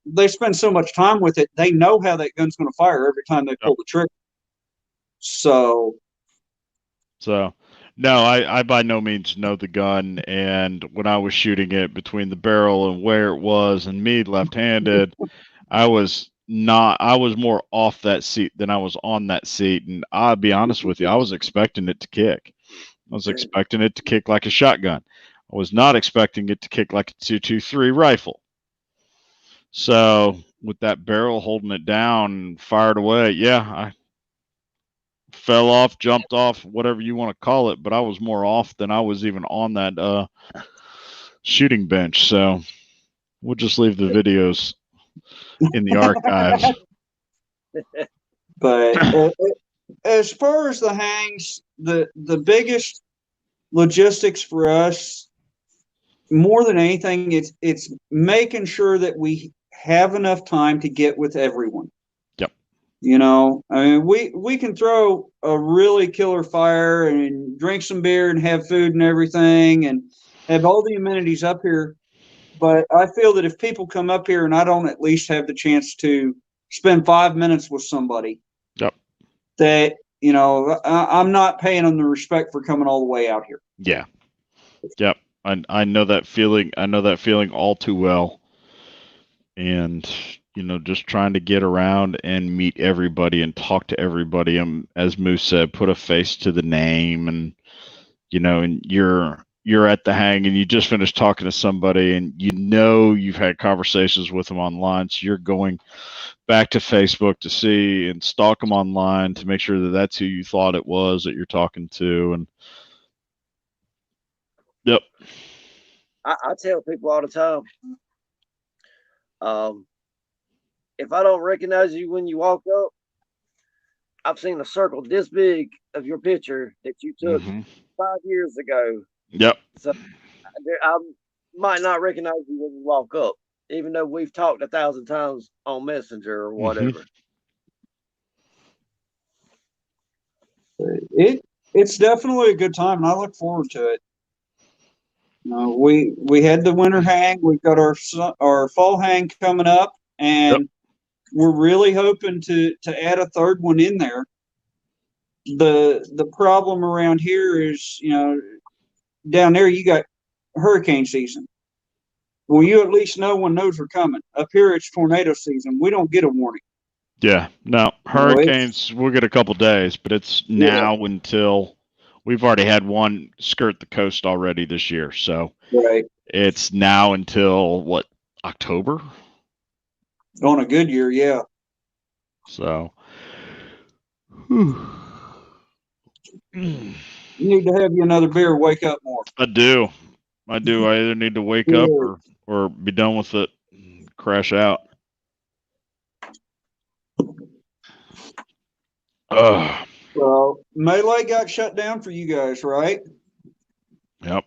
They spend so much time with it, they know how that gun's going to fire every time they pull the trigger. So, no, I by no means know the gun, and when I was shooting it between the barrel and where it was, and me left-handed, I was more off that seat than I was on that seat, and I'll be honest with you, I was expecting it to kick. I was expecting it to kick like a shotgun. I was not expecting it to kick like a 223 rifle. So with that barrel holding it down and fired away, yeah, I fell off, jumped off, whatever you want to call it, but I was more off than I was even on that shooting bench. So we'll just leave the videos in the archives. But as far as the hangs, the biggest logistics for us, more than anything, it's making sure that we have enough time to get with everyone. Yep. We can throw a really killer fire and drink some beer and have food and everything and have all the amenities up here. But I feel that if people come up here and I don't at least have the chance to spend 5 minutes with somebody, yep, that I'm not paying them the respect for coming all the way out here. Yeah. Yep. I know that feeling. I know that feeling all too well. And, just trying to get around and meet everybody and talk to everybody. As Moose said, put a face to the name, and, and you're at the hang and you just finished talking to somebody and you've had conversations with them online. So you're going back to Facebook to see and stalk them online to make sure that that's who you thought it was that you're talking to. And yep. I tell people all the time, if I don't recognize you when you walk up, I've seen a circle this big of your picture that you took 5 years ago. Yep. So I might not recognize you when you walk up, even though we've talked 1,000 times on Messenger or whatever. It's definitely a good time, and I look forward to it. We had the winter hang. We've got our fall hang coming up, and we're really hoping to add a third one in there. The problem around here is, down there you got hurricane season. Well, you at least know when those are coming. Up here it's tornado season. We don't get a warning. Yeah, no, hurricanes, we'll get a couple days, but it's now until we've already had one skirt the coast already this year. So it's now until what, October? On a good year, yeah. So you need to have you another beer, wake up more. I do. I either need to wake up or be done with it, crash out. Well, Melee got shut down for you guys, right? Yep.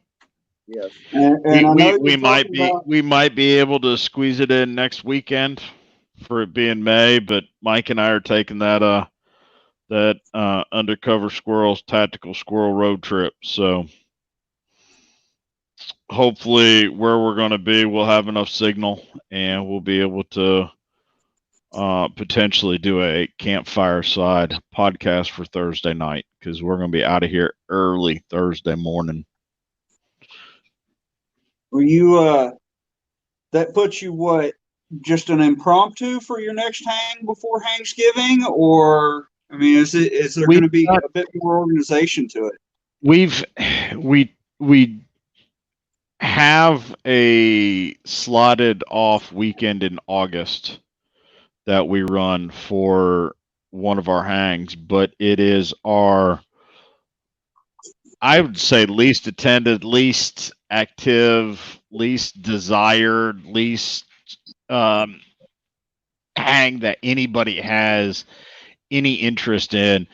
Yes. And we might be able to squeeze it in next weekend for it being May, but Mike and I are taking that undercover squirrels tactical squirrel road trip. So hopefully where we're going to be, we'll have enough signal and we'll be able to potentially do a campfire side podcast for Thursday night, because we're going to be out of here early Thursday morning. Were you that puts you what, just an impromptu for your next hang before Thanksgiving, or I mean, is there going to be a bit more organization to it? We have a slotted off weekend in August that we run for one of our hangs, but it is our, I would say, least attended, least active, least desired, least hang that anybody has any interest in,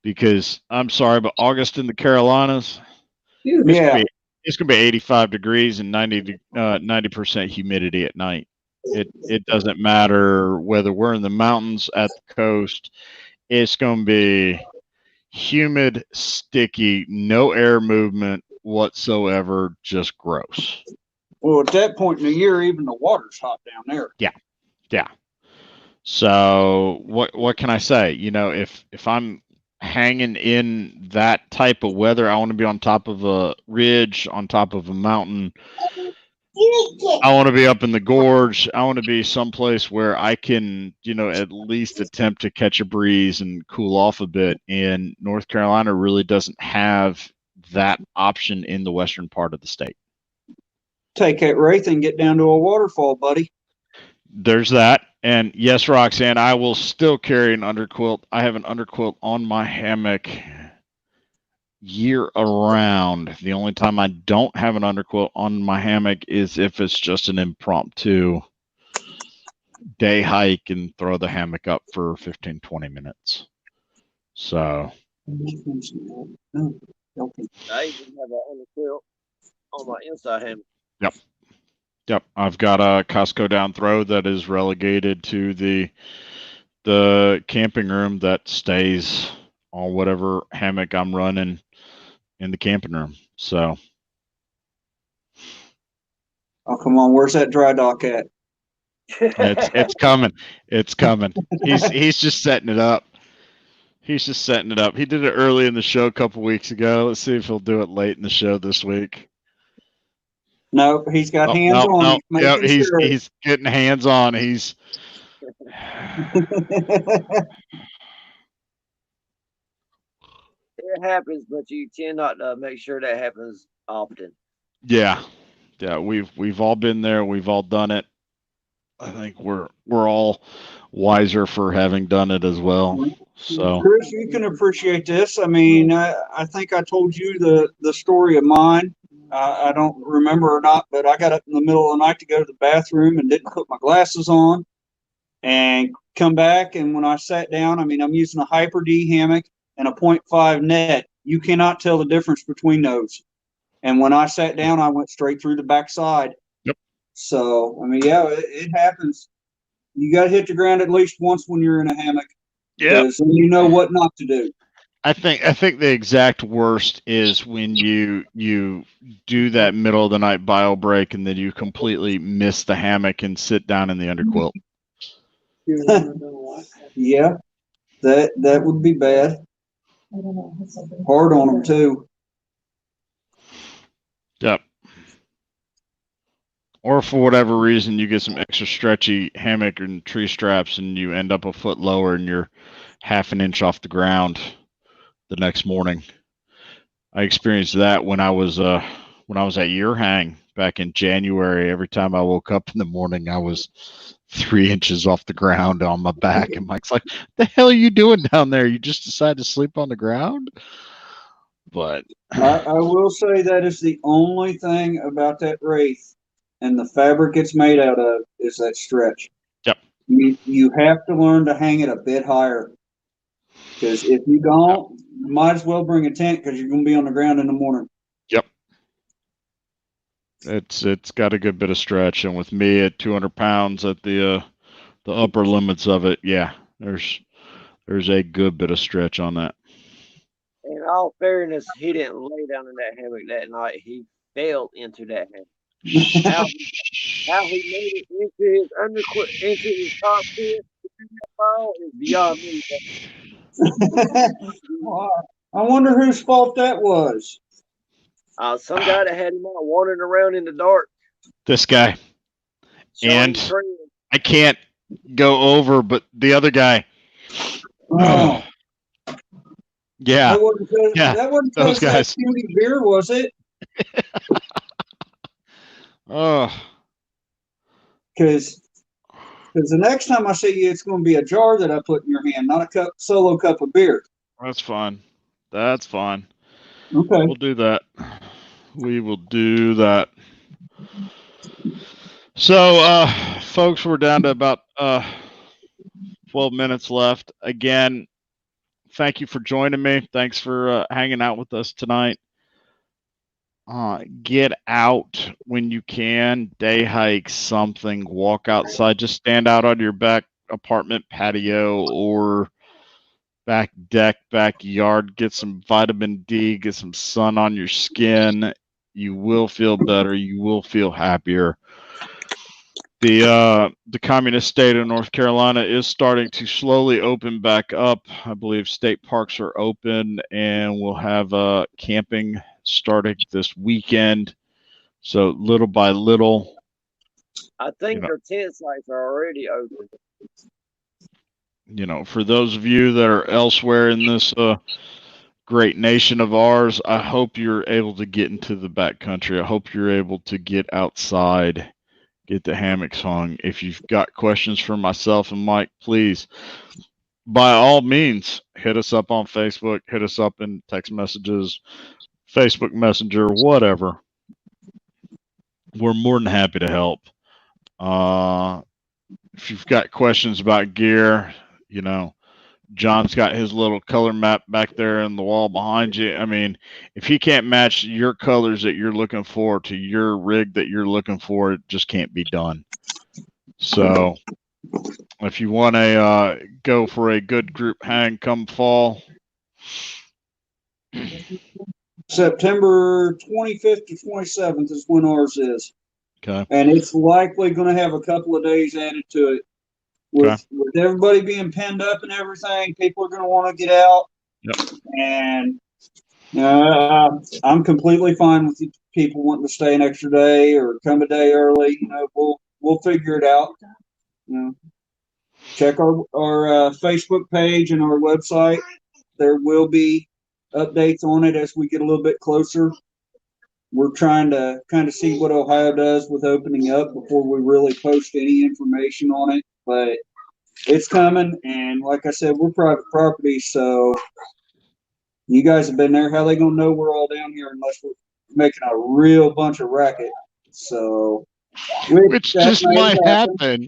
because I'm sorry, but August in the Carolinas, it's gonna be 85 degrees and 90% humidity at night. It doesn't matter whether we're in the mountains, at the coast. It's gonna be humid, sticky, no air movement whatsoever, just gross. Well, at that point in the year, even the water's hot down there. Yeah. So what can I say? If I'm hanging in that type of weather, I want to be on top of a ridge, on top of a mountain. I want to be up in the gorge. I want to be someplace where I can, at least attempt to catch a breeze and cool off a bit. And North Carolina really doesn't have that option in the western part of the state. Take that Wraith and get down to a waterfall, buddy. There's that. And yes, Roxanne, I will still carry an underquilt. I have an underquilt on my hammock year around. The only time I don't have an underquilt on my hammock is if it's just an impromptu day hike and throw the hammock up for 15, 20 minutes. So I even have an underquilt on my inside hammock. Yep. I've got a Costco down throw that is relegated to the camping room that stays on whatever hammock I'm running in the camping room. So. Oh, come on. Where's that dry dock at? It's coming. It's coming. He's just setting it up. He's just setting it up. He did it early in the show a couple weeks ago. Let's see if he'll do it late in the show this week. No, he's got hands on. No. Yeah, sure. he's getting hands on. He's It happens, but you tend not to make sure that happens often. yeah. We've all been there. We've all done it. I think we're all wiser for having done it as well. So, Chris, you can appreciate this. I mean, I think I told you the story of mine. I don't remember or not, but I got up in the middle of the night to go to the bathroom and didn't put my glasses on, and come back. And when I sat down, I mean, I'm using a Hyper D hammock and a 0.5 net. You cannot tell the difference between those. And when I sat down, I went straight through the backside. Yep. So, I mean, yeah, it happens. You got to hit the ground at least once when you're in a hammock. yeah. Because then you know what not to do. I think the exact worst is when you do that middle of the night bio break and then you completely miss the hammock and sit down in the underquilt. Yeah, that would be bad. Hard on them too. Yep. Or for whatever reason, you get some extra stretchy hammock and tree straps, and you end up a foot lower, and you're half an inch off the ground the next morning. I experienced that when I was at Year Hang back in January. Every time I woke up in the morning, I was 3 inches off the ground on my back, and Mike's like, "What the hell are you doing down there? You just decided to sleep on the ground?" But I will say that is the only thing about that wraith and the fabric it's made out of is that stretch. Yep. You have to learn to hang it a bit higher. Because if you don't, you might as well bring a tent because you're going to be on the ground in the morning. Yep. It's got a good bit of stretch, and with me at 200 pounds at the upper limits of it, yeah, there's a good bit of stretch on that. In all fairness, he didn't lay down in that hammock that night. He fell into that hammock. How he made it into his into his cockpit is beyond me. I wonder whose fault that was. Some guy that had him out wandering around in the dark. This guy. And I can't go over, but the other guy. Oh. Yeah. That wasn't those guys. That cutie beer, was it? Oh. Because the next time I see you, it's going to be a jar that I put in your hand, not a solo cup of beer. That's fine. That's fine. Okay. We'll do that. We will do that. So, folks, we're down to about 12 minutes left. Again, thank you for joining me. Thanks for hanging out with us tonight. Get out when you can. Day hike, something. Walk outside. Just stand out on your back apartment patio or back deck, backyard. Get some vitamin D. Get some sun on your skin. You will feel better. You will feel happier. The communist state of North Carolina is starting to slowly open back up. I believe state parks are open, and we'll have camping starting this weekend. So little by little. I think their tent sites are already open. For those of you that are elsewhere in this great nation of ours, I hope you're able to get into the backcountry. I hope you're able to get outside. Get the hammocks hung. If you've got questions for myself and Mike, please, by all means, hit us up on Facebook, hit us up in text messages, Facebook Messenger, whatever. We're more than happy to help. If you've got questions about gear, John's got his little color map back there in the wall behind you. I mean, if he can't match your colors that you're looking for to your rig that you're looking for, it just can't be done. So if you want to go for a good group hang come fall. September 25th to 27th is when ours is. Okay. And it's likely going to have a couple of days added to it with everybody being penned up and everything, people are going to want to get out. Yep. And I'm completely fine with people wanting to stay an extra day or come a day early. We'll figure it out. Check our Facebook page and our website. There will be updates on it as we get a little bit closer. We're trying to kind of see what Ohio does with opening up before we really post any information on it. But it's coming, and like I said, we're private property, so you guys have been there. How are they gonna know we're all down here unless we're making a real bunch of racket? So, which just might happen.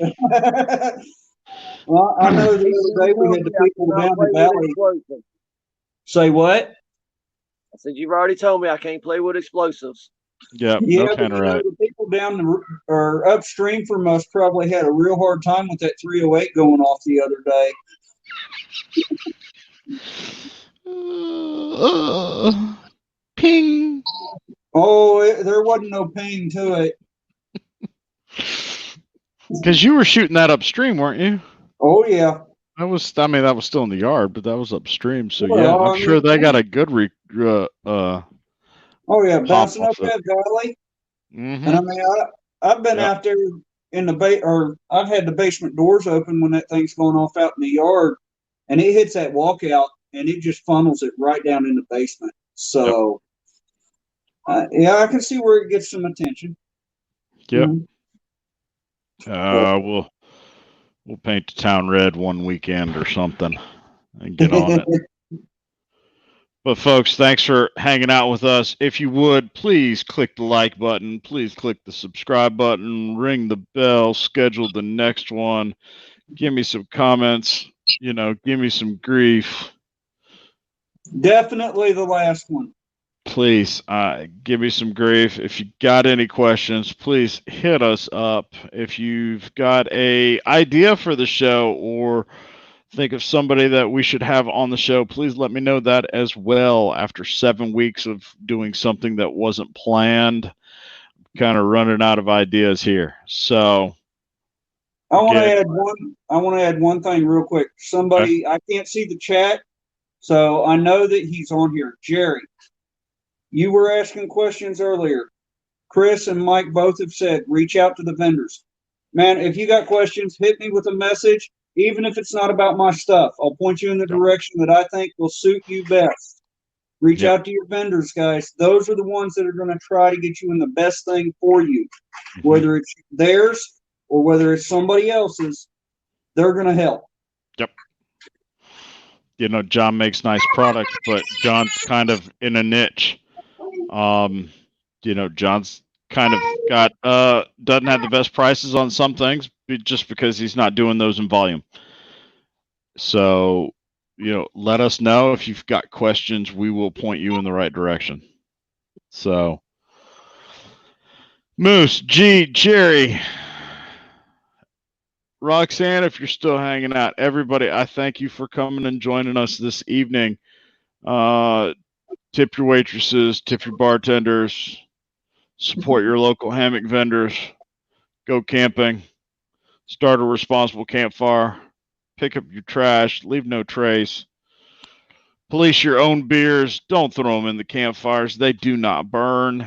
Well, I know the other day we had the people down the valley. Say what? I said, you've already told me I can't play with explosives. Yeah, right. The people down or upstream from us probably had a real hard time with that 308 going off the other day. Ping. Oh, there wasn't no ping to it. Because you were shooting that upstream, weren't you? Oh yeah. That was still in the yard, but that was upstream. So yeah, I'm sure they got a good oh yeah, bouncing up that valley. Mm-hmm. And I mean, I've been out there in the I've had the basement doors open when that thing's going off out in the yard, and it hits that walkout, and it just funnels it right down in the basement. So, yeah, I can see where it gets some attention. Yep. We'll paint the town red one weekend or something and get on it. But folks, thanks for hanging out with us. If you would, please click the like button. Please click the subscribe button. Ring the bell. Schedule the next one. Give me some comments. Give me some grief. Definitely the last one. Please give me some grief. If you got any questions, please hit us up. If you've got an idea for the show or think of somebody that we should have on the show, please let me know that as well. After 7 weeks of doing something that wasn't planned, I'm kind of running out of ideas here. So I want to add one thing real quick. I can't see the chat, so I know that he's on here. Jerry, you were asking questions earlier. Chris and Mike both have said, reach out to the vendors. Man, if you got questions, hit me with a message. Even if it's not about my stuff, I'll point you in the direction that I think will suit you best. Reach out to your vendors, guys. Those are the ones that are going to try to get you in the best thing for you. Mm-hmm. Whether it's theirs or whether it's somebody else's, they're going to help. Yep. John makes nice products, but John's kind of in a niche. John's kind of got doesn't have the best prices on some things just because he's not doing those in volume. So, let us know if you've got questions. We will point you in the right direction. So, Moose, G, Jerry, Roxanne, if you're still hanging out, everybody, I thank you for coming and joining us this evening. Tip your waitresses, tip your bartenders, support your local hammock vendors, go camping, start a responsible campfire, pick up your trash, leave no trace, police your own beers, don't throw them in the campfires, they do not burn.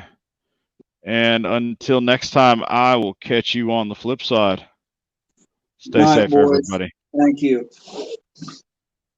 And until next time, I will catch you on the flip side. Stay safe, everybody. Thank you.